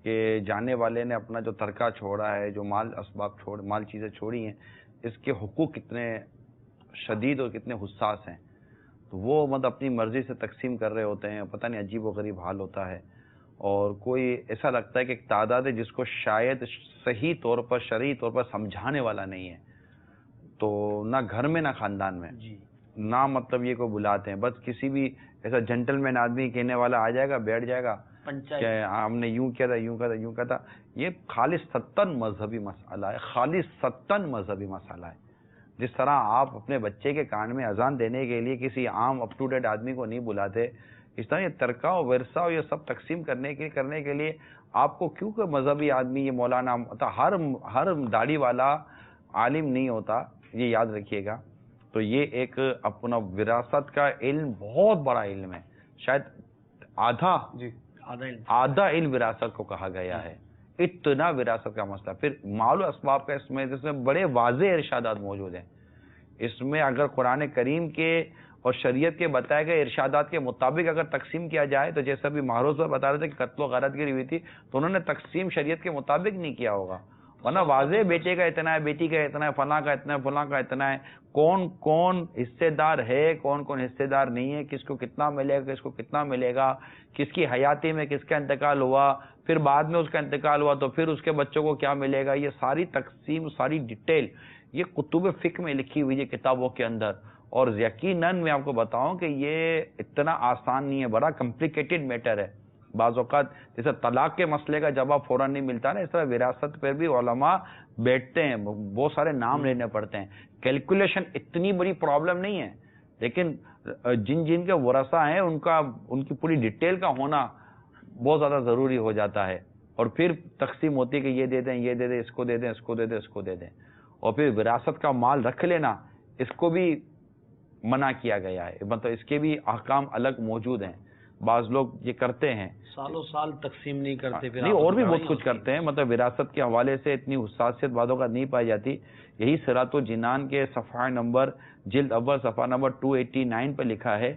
کہ جانے والے نے اپنا جو ترکہ چھوڑا ہے، جو مال اسباب مال چیزیں چھوڑی ہیں، اس کے حقوق کتنے شدید اور کتنے حساس ہیں. تو وہ مطلب اپنی مرضی سے تقسیم کر رہے ہوتے ہیں، پتہ نہیں عجیب و غریب حال ہوتا ہے. اور کوئی ایسا لگتا ہے کہ ایک تعداد ہے جس کو شاید صحیح طور پر، شرعی طور پر سمجھانے والا نہیں ہے. تو نہ گھر میں نہ خاندان میں، نہ مطلب یہ کو بلاتے ہیں، بس کسی بھی ایسا جنٹل مین آدمی کہنے والا آ جائے گا، بیٹھ جائے گا کہ ہم نے یوں کیا تھا، یوں کیا تھا، یوں کیا تھا. یہ خالصتاً مذہبی مسئلہ ہے، خالصتاً مذہبی مسئلہ ہے. جس طرح آپ اپنے بچے کے کان میں اذان دینے کے لیے کسی عام اپ ٹو ڈیٹ آدمی کو نہیں بلاتے، اس طرح یہ ترکہ و ورثہ اور یہ سب تقسیم کرنے کے لیے آپ کو کیوں کہ مذہبی آدمی یہ مولانا ہر داڑھی والا عالم نہیں ہوتا، یہ یاد رکھیے گا. تو یہ ایک اپنا وراثت کا علم بہت بڑا علم ہے، شاید آدھا علم وراثت کو کہا گیا ہے، اتنا وراثت کا مسئلہ. پھر مال و اسباب کا اس میں بڑے واضح ارشادات موجود ہیں. اس میں اگر قرآن کریم کے اور شریعت کے بتائے گئے ارشادات کے مطابق اگر تقسیم کیا جائے تو جیسا بھی مہروز پر بتا رہے تھے کہ قتل و غارت گری ہوئی تھی تو انہوں نے تقسیم شریعت کے مطابق نہیں کیا ہوگا، ورنہ واضح بیٹے کا اتنا ہے، بیٹی کا اتنا ہے، فلاں کا اتنا ہے، فلاں کا اتنا ہے، کون کون حصے دار ہے، کون کون حصے دار نہیں ہے، کس کو کتنا ملے گا، کس کو کتنا ملے گا، کس کی حیاتی میں کس کا انتقال ہوا، پھر بعد میں اس کا انتقال ہوا تو پھر اس کے بچوں کو کیا ملے گا. یہ ساری تقسیم، ساری ڈیٹیل یہ کتب فقہ میں لکھی ہوئی ہے کتابوں کے اندر. اور یقیناً میں آپ کو بتاؤں کہ یہ اتنا آسان نہیں ہے، بڑا کمپلیکیٹڈ میٹر ہے. بعض اوقات جیسے طلاق کے مسئلے کا جواب فوراً نہیں ملتا نا، اس طرح وراثت پر بھی علماء بیٹھتے ہیں، بہت سارے نام لینے پڑتے ہیں. کیلکولیشن اتنی بڑی پرابلم نہیں ہے، لیکن جن کے ورثہ ہیں ان کی پوری ڈیٹیل کا ہونا بہت زیادہ ضروری ہو جاتا ہے. اور پھر تقسیم ہوتی ہے کہ یہ دے دیں، یہ دے دیں، اس کو دے دیں، اس کو دے دیں، اس کو دے دیں. اور پھر وراثت کا مال رکھ لینا اس کو بھی منع کیا گیا ہے، مطلب اس کے بھی احکام الگ موجود ہیں. بعض لوگ یہ کرتے ہیں، سالوں سال تقسیم نہیں کرتے، پھر نہیں اور بھی بہت کچھ کرتے ہیں. مطلب وراثت کے حوالے سے اتنی حساسیت بعضوں کا نہیں پائی جاتی. یہی صراط الجنان کے صفحہ نمبر جلد اول صفحہ نمبر 289 پہ لکھا ہے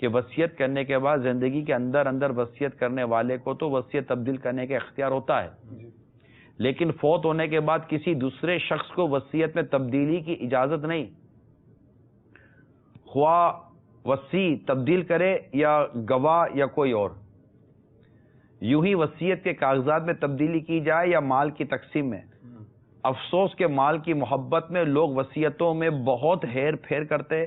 کہ وصیت کرنے کے بعد زندگی کے اندر وصیت کرنے والے کو تو وصیت تبدیل کرنے کا اختیار ہوتا ہے، لیکن فوت ہونے کے بعد کسی دوسرے شخص کو وصیت میں تبدیلی کی اجازت نہیں. خواہ وصی تبدیل کرے یا گواہ یا کوئی اور. یوں ہی وصیت کے کاغذات میں تبدیلی کی جائے یا مال کی تقسیم میں. افسوس کے مال کی محبت میں لوگ وصیتوں میں بہت ہیر پھیر کرتے،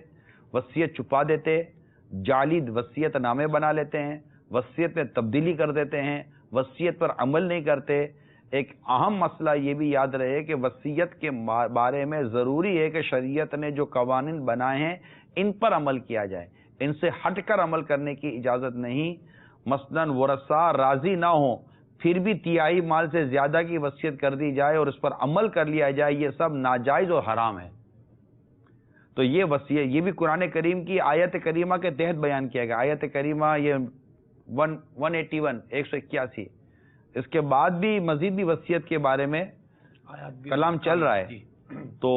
وصیت چھپا دیتے، جعلی وصیت نامے بنا لیتے ہیں، وصیت میں تبدیلی کر دیتے ہیں، وصیت پر عمل نہیں کرتے. ایک اہم مسئلہ یہ بھی یاد رہے کہ وصیت کے بارے میں ضروری ہے کہ شریعت نے جو قوانین بنائے ہیں ان پر عمل کیا جائے، ان سے ہٹ کر عمل کرنے کی اجازت نہیں. مثلاً ورثہ راضی نہ ہوں پھر بھی تیائی مال سے زیادہ کی وصیت کر دی جائے اور اس پر عمل کر لیا جائے، یہ سب ناجائز اور حرام ہے. تو یہ وصیت یہ بھی قرآن کریم کی آیت کریمہ کے تحت بیان کیا گیا. آیت کریمہ یہ 181 اس کے بعد بھی مزید بھی وصیت کے بارے میں کلام چل رہا ہے. تو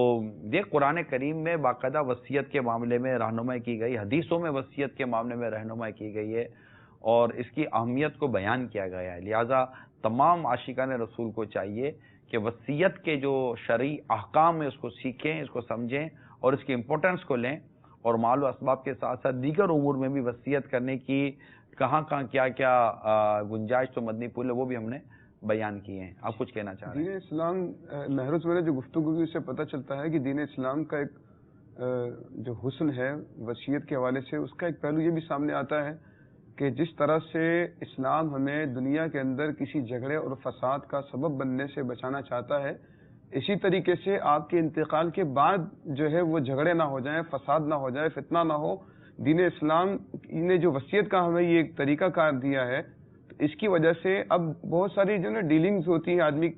یہ قرآن کریم میں باقاعدہ وصیت کے معاملے میں رہنمائی کی گئی، حدیثوں میں وصیت کے معاملے میں رہنمائی کی گئی ہے اور اس کی اہمیت کو بیان کیا گیا ہے. لہذا تمام عاشقان رسول کو چاہیے کہ وصیت کے جو شرعی احکام ہیں اس کو سیکھیں، اس کو سمجھیں اور اس کی امپورٹنس کو لیں. اور مال و اسباب کے ساتھ ساتھ دیگر امور میں بھی وصیت کرنے کی کہاں کیا کیا گنجائش تو مدنی پھول ہے وہ بھی ہم نے بیان کیے ہیں. آپ کچھ کہنا چاہ رہے ہیں؟ دین اسلام مہروز میں جو گفتگو کی، اس سے پتہ چلتا ہے کہ دین اسلام کا ایک جو حسن ہے وصیت کے حوالے سے، اس کا ایک پہلو یہ بھی سامنے آتا ہے کہ جس طرح سے اسلام ہمیں دنیا کے اندر کسی جھگڑے اور فساد کا سبب بننے سے بچانا چاہتا ہے، اسی طریقے سے آپ کے انتقال کے بعد جو ہے وہ جھگڑے نہ ہو جائیں، فساد نہ ہو جائے، فتنہ نہ ہو. دین اسلام نے جو وصیت کا ہمیں یہ ایک طریقہ کار دیا ہے، اس کی وجہ سے اب بہت ساری جو نا ڈیلنگز ہوتی ہیں، آدمی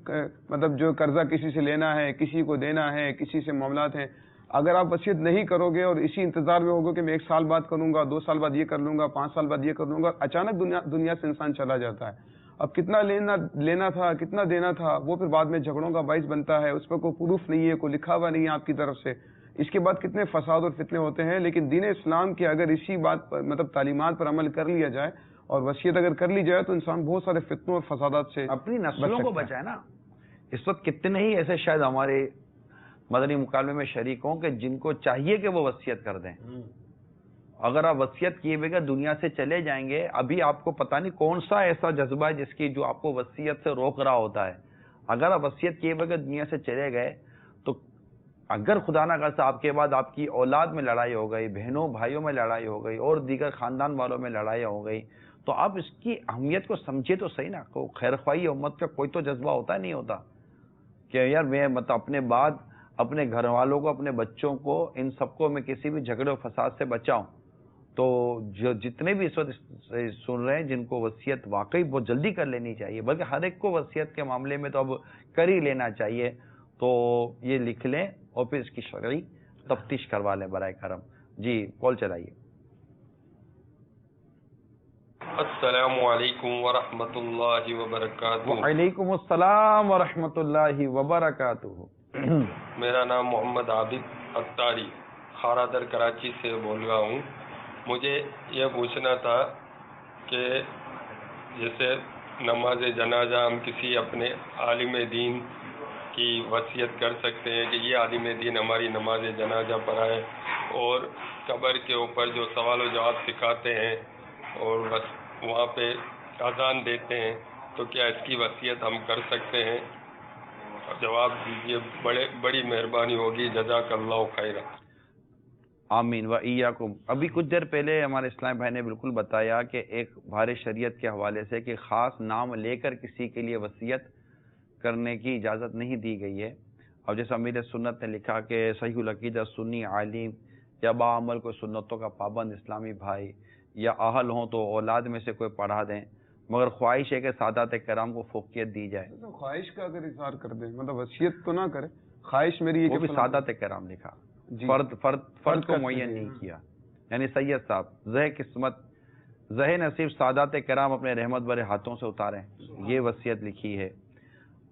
مطلب جو قرضہ کسی سے لینا ہے، کسی کو دینا ہے، کسی سے معاملات ہیں، اگر آپ وصیت نہیں کرو گے اور اسی انتظار میں ہوگے کہ میں 1 سال بعد کروں گا، 2 سال بعد یہ کر لوں گا، 5 سال بعد یہ کر لوں گا، اچانک دنیا سے انسان چلا جاتا ہے. اب کتنا لینا تھا، کتنا دینا تھا، وہ پھر بعد میں جھگڑوں کا باعث بنتا ہے. اس پہ کوئی پروف نہیں ہے، کوئی لکھا ہوا نہیں ہے آپ کی طرف سے. اس کے بعد کتنے فساد اور فتنے ہوتے ہیں. لیکن دین اسلام کے اگر اسی بات پر مطلب تعلیمات پر عمل کر لیا جائے اور وصیت اگر کر لی جائے تو انسان بہت سارے فتنوں اور فسادات سے اپنی نسلوں کو بچائے نا. اس وقت کتنے ہی ایسے شاید ہمارے مدنی مکالمے میں شریک ہوں کہ جن کو چاہیے کہ وہ وصیت کر دیں. اگر آپ وصیت کیے بغیر دنیا سے چلے جائیں گے، ابھی آپ کو پتہ نہیں کون سا ایسا جذبہ ہے جس کی جو آپ کو وصیت سے روک رہا ہوتا ہے. اگر آپ وصیت کیے بغیر دنیا سے چلے گئے تو اگر خدا نہ خواستہ آپ کے بعد آپ کی اولاد میں لڑائی ہو گئی، بہنوں بھائیوں میں لڑائی ہو گئی اور دیگر خاندان والوں میں لڑائی ہو گئی، تو آپ اس کی اہمیت کو سمجھے تو صحیح نا. خیر خواہی امت کا کوئی تو جذبہ ہوتا نہیں ہوتا کہ یار میں مطلب اپنے بعد اپنے گھر والوں کو، اپنے بچوں کو، ان سب کو میں کسی بھی جھگڑے و فساد سے بچاؤں. تو جو جتنے بھی اس وقت سن رہے ہیں جن کو وصیت واقعی بہت جلدی کر لینی چاہیے، بلکہ ہر ایک کو وصیت کے معاملے میں تو اب کر ہی لینا چاہیے، تو یہ لکھ لیں اور پھر اس کی شرعی تفتیش کروا لیں برائے کرم. جی کال چلائیے. السلام علیکم ورحمۃ اللہ وبرکاتہ. وعلیکم السلام ورحمۃ اللہ وبرکاتہ. میرا نام محمد عابد اتاری خارا در کراچی سے بول رہا ہوں. مجھے یہ پوچھنا تھا کہ جیسے نماز جنازہ ہم کسی اپنے عالم دین کی وصیت کر سکتے ہیں کہ یہ عالم دین ہماری نماز جنازہ پڑھائے، اور قبر کے اوپر جو سوال و جواب سکھاتے ہیں اور بس وہاں پہ اذان دیتے ہیں، تو کیا اس کی وصیت ہم کر سکتے ہیں؟ جواب دیجیے، بڑی مہربانی ہوگی. جزاک اللہ خیرہ. آمین و ایاکم. ابھی کچھ دیر پہلے ہمارے اسلام بھائی نے بالکل بتایا کہ ایک بھار شریعت کے حوالے سے کہ خاص نام لے کر کسی کے لیے وصیت کرنے کی اجازت نہیں دی گئی ہے. اور جیسے امیر سنت نے لکھا کہ صحیح العقیدہ سنی عالم یا باعمل کوئی سنتوں کا پابند اسلامی بھائی یا اہل ہوں تو اولاد میں سے کوئی پڑھا دیں، مگر خواہش ہے کہ سادات کرام کو فوقیت دی جائے. خواہش کا اگر اظہار کر دیں، مطلب وصیت تو نہ کرے، خواہش میری یہ وہ بھی کہ سادات کرام لکھا، فرد کو معین نہیں کیا. یعنی سید صاحب زہ نصیب سادات کرام اپنے رحمت برے ہاتھوں سے اتاریں، یہ وصیت لکھی ہے.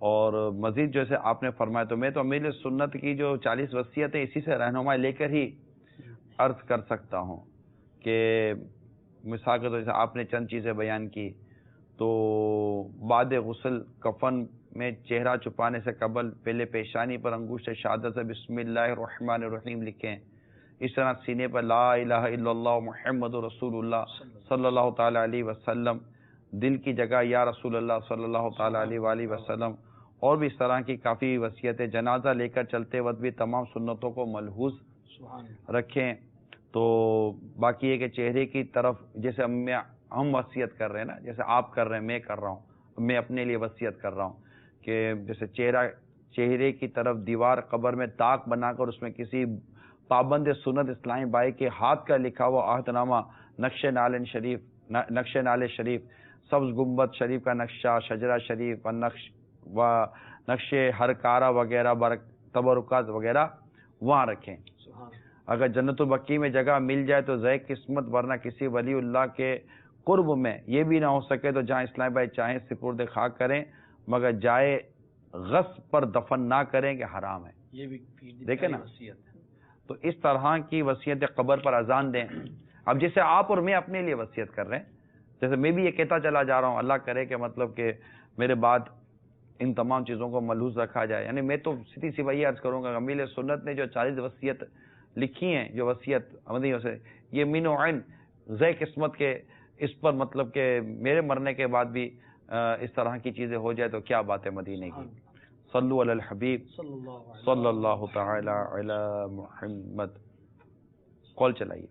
اور مزید جیسے آپ نے فرمایا، تو میں تو امیر سنت کی جو 40 وصیتیں اسی سے رہنمائی لے کر ہی عرض کر سکتا ہوں کہ مثال کے طور جیسے آپ نے چند چیزیں بیان کی، تو بعد غسل کفن میں چہرہ چھپانے سے قبل پہلے پیشانی پر انگشت شہادت سے بسم اللہ الرحمن الرحیم لکھیں. اس طرح سینے پر لا الہ الا اللہ محمد رسول اللہ صلی اللہ تعالی علیہ وسلم، دل کی جگہ یا رسول اللہ صلی اللہ تعالی علیہ وآلہ وسلم. اور بھی اس طرح کی کافی وصیتیں. جنازہ لے کر چلتے وقت بھی تمام سنتوں کو ملحوظ رکھیں. تو باقی یہ کہ چہرے کی طرف جیسے ہم وصیت کر رہے ہیں نا، جیسے آپ کر رہے ہیں، میں کر رہا ہوں، میں اپنے لیے وصیت کر رہا ہوں کہ جیسے چہرے کی طرف دیوار قبر میں طاق بنا کر اس میں کسی پابند سنت اسلامی بھائی کے ہاتھ کا لکھا ہوا عہد نامہ، نقش نال شریف، سبز گنبد شریف کا نقشہ، شجرہ شریف و نقش ہر کارا وغیرہ تبرکات وغیرہ وہاں رکھیں. اگر جنت البقیع میں جگہ مل جائے تو ذائق قسمت، ورنہ کسی ولی اللہ کے قرب میں یہ بھی نہ ہو سکے تو جہاں اسلام بھائی چاہیں سپرد خاک کریں، مگر جائے غصب پر دفن نہ کریں کہ حرام ہے. یہ بھی دیکھیں نا، تو اس طرح کی وصیت قبر پر اذان دیں. اب جیسے آپ اور میں اپنے لیے وصیت کر رہے ہیں، جیسے میں بھی یہ کہتا چلا جا رہا ہوں، اللہ کرے کہ مطلب کہ میرے بعد ان تمام چیزوں کو ملحوظ رکھا جائے. یعنی میں تو سیدھی سی وہی عرض کروں گا، امیر سنت نے جو 40 وصیت لکھی ہیں، جو وصیت احمدیوں سے، یہ من و عین ذی قسمت کے اس پر مطلب کہ میرے مرنے کے بعد بھی اس طرح کی چیزیں ہو جائے تو کیا بات ہے مدینے کی. صلو علی الحبیب صلی اللہ تعالی علی محمد. کال چلائیے.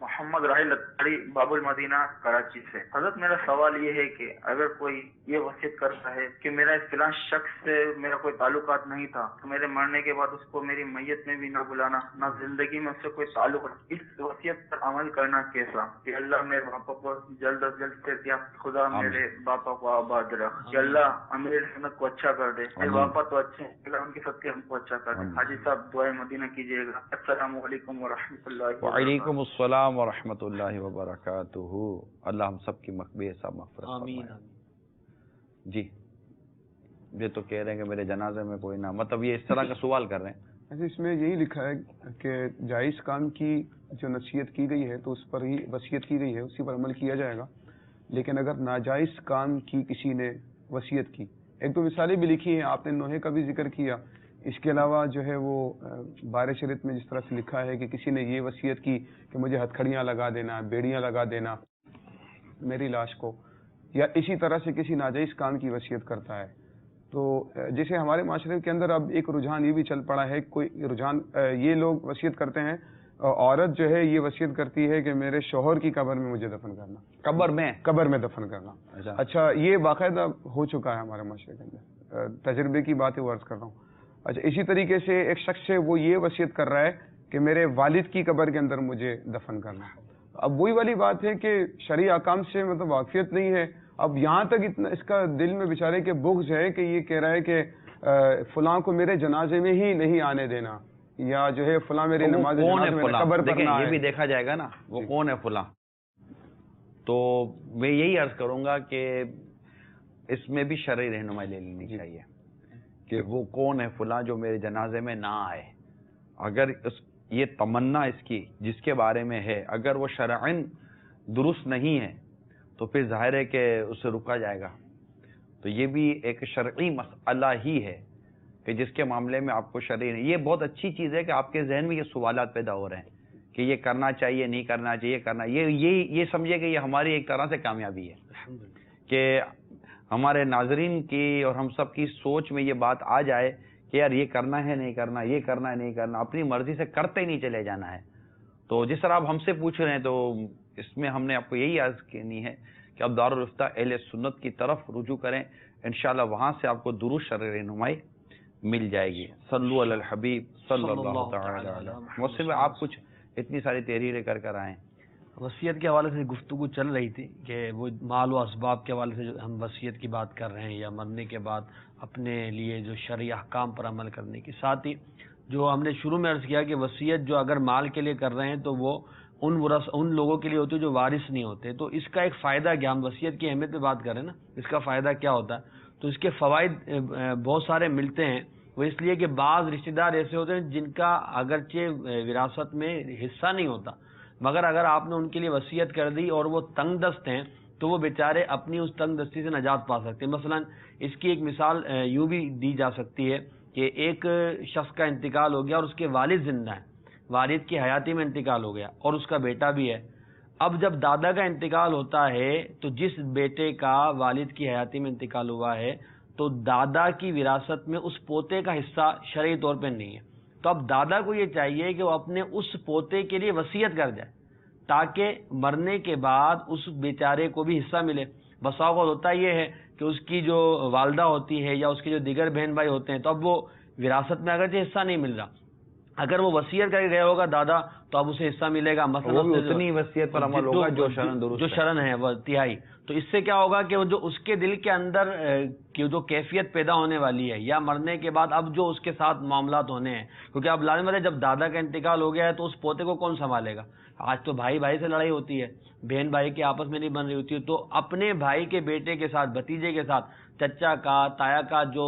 محمد راحل اتاری باب المدینہ کراچی سے. حضرت میرا سوال یہ ہے کہ اگر کوئی یہ وصیت کرتا ہے کہ میرا اس فلاں شخص سے میرا کوئی تعلقات نہیں تھا، تو میرے مرنے کے بعد اس کو میری میت میں بھی نہ بلانا، نہ زندگی میں اس سے کوئی تعلق نہیں، اس وصیت پر عمل کرنا کیسا؟ کہ اللہ میرے باپا کو جلد از جلد سے دیا، خدا میرے باپا کو آباد رکھ، کہ اللہ امیر سنت کو اچھا کر دے، میرے باپا تو اچھے ہیں، اللہ ان کے سب کے ہم کو اچھا کر دے. حاجی صاحب دعائے مدینہ کیجیے گا. السلام علیکم ورحمۃ اللہ. وعلیکم السلام ورحمۃ اللہ وبرکاتہ. اللہ ہم سب کی مغفرت آمین. جی یہ تو کہہ رہے ہیں کہ میرے جنازے میں کوئی نہ، مطلب یہ اس طرح کا سوال کر رہے ہیں. ایسے اس میں یہی لکھا ہے کہ جائز کام کی جو نصیحت کی گئی ہے تو اس پر ہی وصیت کی گئی ہے، اسی پر عمل کیا جائے گا. لیکن اگر ناجائز کام کی کسی نے وصیت کی، ایک دو مثالیں بھی لکھی ہیں، آپ نے نوحے کا بھی ذکر کیا. اس کے علاوہ جو ہے وہ بار شریعت میں جس طرح سے لکھا ہے کہ کسی نے یہ وصیت کی کہ مجھے ہتھکڑیاں لگا دینا، بیڑیاں لگا دینا میری لاش کو، یا اسی طرح سے کسی ناجائز کام کی وصیت کرتا ہے. تو جیسے ہمارے معاشرے کے اندر اب ایک رجحان یہ بھی چل پڑا ہے، کوئی رجحان یہ لوگ وصیت کرتے ہیں، عورت جو ہے یہ وصیت کرتی ہے کہ میرے شوہر کی قبر میں مجھے دفن کرنا، قبر میں دفن کرنا. اچھا یہ باقاعدہ ہو چکا ہے ہمارے معاشرے کے اندر، تجربے کی بات ہے وہ عرض کر رہا ہوں. اچھا، اسی طریقے سے ایک شخص ہے وہ یہ وصیت کر رہا ہے کہ میرے والد کی قبر کے اندر مجھے دفن کرنا. اب وہی والی بات ہے کہ شرعی احکام سے مطلب واقفیت نہیں ہے. اب یہاں تک اتنا اس کا دل میں بیچارے کے بغض ہے کہ یہ کہہ رہا ہے کہ فلاں کو میرے جنازے میں ہی نہیں آنے دینا، یا جو ہے فلاں میری نماز قبر پر نہ آئے. یہ بھی دیکھا جائے گا نا وہ کون ہے فلاں. تو میں یہی عرض کروں گا کہ اس میں بھی شرعی رہنمائی لے لینی چاہیے کہ وہ کون ہے فلاں جو میرے جنازے میں نہ آئے. اگر یہ تمنا اس کی جس کے بارے میں ہے اگر وہ شرعاً درست نہیں ہے تو پھر ظاہر ہے کہ اسے رکا جائے گا. تو یہ بھی ایک شرعی مسئلہ ہی ہے کہ جس کے معاملے میں آپ کو شرعی نہیں. یہ بہت اچھی چیز ہے کہ آپ کے ذہن میں یہ سوالات پیدا ہو رہے ہیں کہ یہ کرنا چاہیے نہیں کرنا چاہیے کرنا. یہ سمجھے کہ یہ ہماری ایک طرح سے کامیابی ہے کہ ہمارے ناظرین کی اور ہم سب کی سوچ میں یہ بات آ جائے کہ یار یہ کرنا ہے نہیں کرنا، یہ کرنا ہے نہیں کرنا، اپنی مرضی سے کرتے ہی نہیں چلے جانا ہے. تو جس طرح آپ ہم سے پوچھ رہے ہیں تو اس میں ہم نے آپ کو یہی عرض کرنی ہے کہ آپ دارالفتہ اہل سنت کی طرف رجوع کریں، انشاءاللہ وہاں سے آپ کو درست شرعی رہنمائی مل جائے گی. صلو علی الحبیب صلی اللہ تعالی علیہ. محسن بھائی آپ کچھ اتنی ساری تحریریں کر آئیں. وصیت کے حوالے سے گفتگو چل رہی تھی کہ وہ مال و اسباب کے حوالے سے جو ہم وصیت کی بات کر رہے ہیں یا مرنے کے بعد اپنے لیے جو شرعی احکام پر عمل کرنے کی، ساتھ ہی جو ہم نے شروع میں عرض کیا کہ وصیت جو اگر مال کے لیے کر رہے ہیں تو وہ ان لوگوں کے لیے ہوتی ہے جو وارث نہیں ہوتے. تو اس کا ایک فائدہ کیا، ہم وصیت کی اہمیت پہ بات کر رہے ہیں نا، اس کا فائدہ کیا ہوتا ہے. تو اس کے فوائد بہت سارے ملتے ہیں. وہ اس لیے کہ بعض رشتہ دار ایسے ہوتے ہیں جن کا اگرچہ وراثت میں حصہ نہیں ہوتا، مگر اگر آپ نے ان کے لیے وصیت کر دی اور وہ تنگ دست ہیں تو وہ بیچارے اپنی اس تنگ دستی سے نجات پا سکتے ہیں. مثلا اس کی ایک مثال یوں بھی دی جا سکتی ہے کہ ایک شخص کا انتقال ہو گیا اور اس کے والد زندہ ہیں، والد کی حیاتی میں انتقال ہو گیا اور اس کا بیٹا بھی ہے. اب جب دادا کا انتقال ہوتا ہے تو جس بیٹے کا والد کی حیاتی میں انتقال ہوا ہے تو دادا کی وراثت میں اس پوتے کا حصہ شرعی طور پہ نہیں ہے. تو اب دادا کو یہ چاہیے کہ وہ اپنے اس پوتے کے لیے وصیت کر جائے تاکہ مرنے کے بعد اس بیچارے کو بھی حصہ ملے. بسا اوقات ہوتا یہ ہے کہ اس کی جو والدہ ہوتی ہے یا اس کے جو دیگر بہن بھائی ہوتے ہیں تو اب وہ وراثت میں اگرچہ حصہ نہیں مل رہا، اگر وہ وصیت کر کے گیا ہوگا دادا تو اب اسے حصہ ملے گا. مثلا اتنی وصیت پر عمل ہوگا جو شرعاً درست جو شرعاً ہے وہ تہائی. تو اس سے کیا ہوگا کہ جو اس کے دل کے اندر کی جو کیفیت پیدا ہونے والی ہے یا مرنے کے بعد اب جو اس کے ساتھ معاملات ہونے ہیں، کیونکہ اب لازم ہے جب دادا کا انتقال ہو گیا ہے تو اس پوتے کو کون سنبھالے گا. آج تو بھائی بھائی سے لڑائی ہوتی ہے، بہن بھائی کے آپس میں نہیں بن رہی ہوتی ہے، تو اپنے بھائی کے بیٹے کے ساتھ، بھتیجے کے ساتھ چچا کا تایا کا جو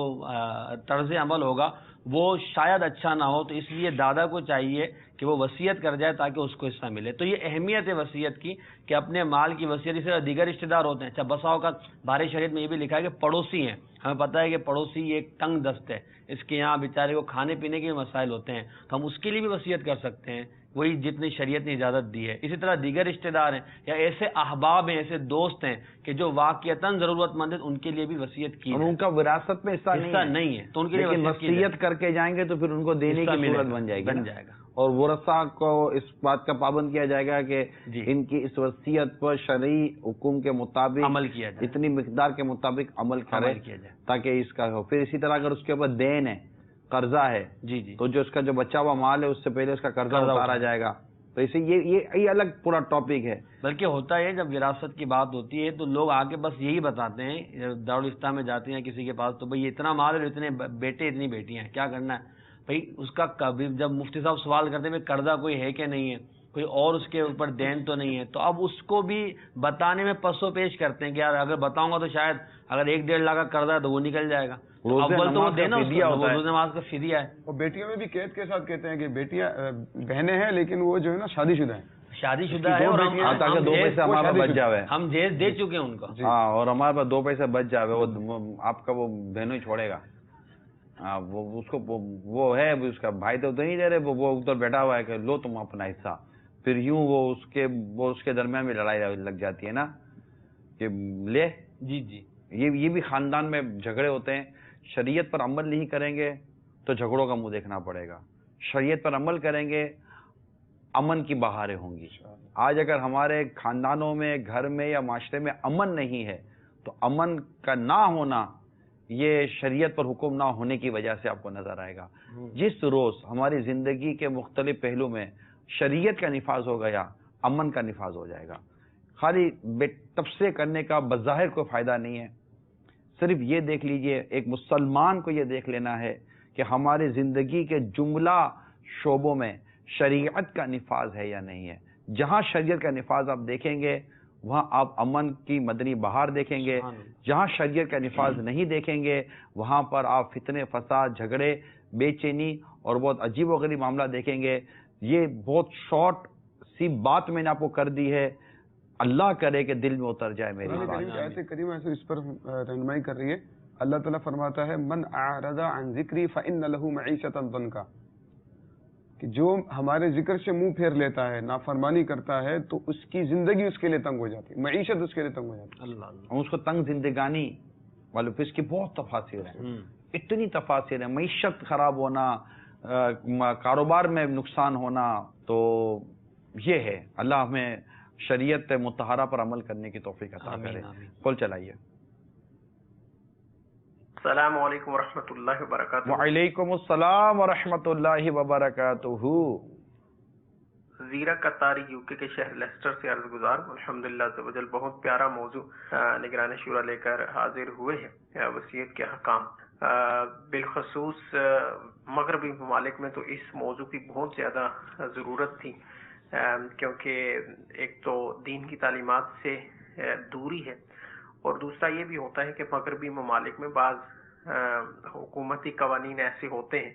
طرز عمل ہوگا وہ شاید اچھا نہ ہو. تو اس لیے دادا کو چاہیے کہ وہ وصیت کر جائے تاکہ اس کو حصہ ملے. تو یہ اہمیت ہے وصیت کی کہ اپنے مال کی وصیت. اس طرح دیگر رشتہ دار ہوتے ہیں. اچھا بسا اوقات بارے شریعت میں یہ بھی لکھا ہے کہ پڑوسی ہیں، ہمیں پتہ ہے کہ پڑوسی ایک تنگ دست ہے، اس کے یہاں بیچارے کو کھانے پینے کے بھی مسائل ہوتے ہیں، تو ہم اس کے لیے بھی وصیت کر سکتے ہیں وہی جتنی شریعت نے اجازت دی ہے. اسی طرح دیگر رشتہ دار ہیں یا ایسے احباب ہیں، ایسے دوست ہیں کہ جو واقعتاً ضرورت مند ہیں، ان کے لیے بھی وصیت کی. ان کا وراثت میں حصہ نہیں ہے تو ان کے لیے وصیت کر کے جائیں گے تو پھر ان کو دینے کی صورت بن جائے گا اور ورثہ کو اس بات کا پابند کیا جائے گا کہ ان کی اس وصیت پر شرعی حکم کے مطابق عمل کیا جائے، اتنی مقدار کے مطابق عمل کیا جائے تاکہ اس کا ہو. پھر اسی طرح اگر اس کے اوپر دین ہے، قرضہ ہے، تو جو اس کا جو بچا ہوا مال ہے اس سے پہلے اس کا قرضہ اتارا جائے گا. تو اسے یہ الگ پورا ٹاپک ہے. بلکہ ہوتا ہے جب وراثت کی بات ہوتی ہے تو لوگ آگے بس یہی بتاتے ہیں، دارالفتہ میں جاتے ہیں کسی کے پاس تو بھئی اتنا مال ہے، اتنے بیٹے اتنی بیٹیاں ہیں، کیا کرنا ہے بھئی. اس کا جب مفتی صاحب سوال کرتے ہیں قرضہ کوئی ہے کہ نہیں ہے، کوئی اور اس کے اوپر دین تو نہیں ہے، تو اب اس کو بھی بتانے میں پسو پیش کرتے ہیں کہ یار اگر بتاؤں گا تو شاید اگر 1-1.5 لاکھ کا قرضہ ہے تو وہ نکل جائے گا. اول تو وہ دینا روز نماز کا فدیہ ہے. اور بیٹیوں میں بھی قید کے ساتھ کہتے ہیں کہ بیٹیاں بہنیں ہیں لیکن وہ جو ہے نا شادی شدہ ہیں، شادی شدہ ہے اور تاکہ 2 پیسے ہمارا بچ جاوے، ہم جیز دے چکے ہیں ان کو. ہاں اور ہمارے پاس 2 پیسے بچ جاوے، وہ آپ کا وہ بہنوں ہی چھوڑے گا. ہاں وہ اس کو وہ ہے اس کا بھائی تو نہیں دے رہے، وہ ادھر بیٹھا ہوا ہے کہ لو تم اپنا حصہ. پھر یوں وہ اس کے درمیان میں لڑائی لگ جاتی ہے نا کہ لے. جی یہ بھی خاندان میں جھگڑے ہوتے ہیں. شریعت پر عمل نہیں کریں گے تو جھگڑوں کا منہ دیکھنا پڑے گا. شریعت پر عمل کریں گے امن کی بہاریں ہوں گی. آج اگر ہمارے خاندانوں میں، گھر میں یا معاشرے میں امن نہیں ہے تو امن کا نہ ہونا یہ شریعت پر حکم نہ ہونے کی وجہ سے آپ کو نظر آئے گا. جس روز ہماری زندگی کے مختلف پہلو میں شریعت کا نفاذ ہو گیا، امن کا نفاذ ہو جائے گا. خالی تبصرے کرنے کا بظاہر کوئی فائدہ نہیں ہے. صرف یہ دیکھ لیجئے، ایک مسلمان کو یہ دیکھ لینا ہے کہ ہماری زندگی کے جملہ شعبوں میں شریعت کا نفاذ ہے یا نہیں ہے. جہاں شریعت کا نفاذ آپ دیکھیں گے وہاں آپ امن کی مدنی بہار دیکھیں گے. جہاں شریعت کا نفاذ نہیں دیکھیں گے وہاں پر آپ فتنے، فساد، جھگڑے، بے چینی اور بہت عجیب و غریب معاملہ دیکھیں گے. یہ بہت شارٹ سی بات میں نے آپ کو کر دی ہے، اللہ کرے کہ دل میں اتر جائے میری بات. آیت کریمہ ایسے اس پر رہنمائی کر رہی ہے. اللہ تعالیٰ فرماتا ہے من اعرض عن ذکری فإن له معیشۃ ضنکا، کہ جو ہمارے ذکر سے منہ پھیر لیتا ہے، نافرمانی کرتا ہے، تو اس کی زندگی اس کے لیے تنگ ہو جاتی ہے، معیشت اس کے لیے تنگ ہو جاتی ہے. اللہ اس کو تنگ زندگانی والوں پہ اس کی بہت تفاصیر ہیں، اتنی تفاصیر ہیں. معیشت خراب ہونا، کاروبار میں نقصان ہونا، تو یہ ہے. اللہ ہمیں شریعت مطہرہ پر عمل کرنے کی توفیق عطا کرے. کال چلائیے. السلام علیکم ورحمۃ اللہ وبرکاتہ. وعلیکم السلام ورحمۃ اللہ وبرکاتہ. زیرک قطاری یو کے شہر لیسٹر سے عرض گزار. الحمدللہ عزوجل بہت پیارا موضوع نگران شورا لے کر حاضر ہوئے ہیں، وصیت کے احکام. بالخصوص مغربی ممالک میں تو اس موضوع کی بہت زیادہ ضرورت تھی، کیونکہ ایک تو دین کی تعلیمات سے دوری ہے، اور دوسرا یہ بھی ہوتا ہے کہ مغربی ممالک میں بعض حکومتی قوانین ایسے ہوتے ہیں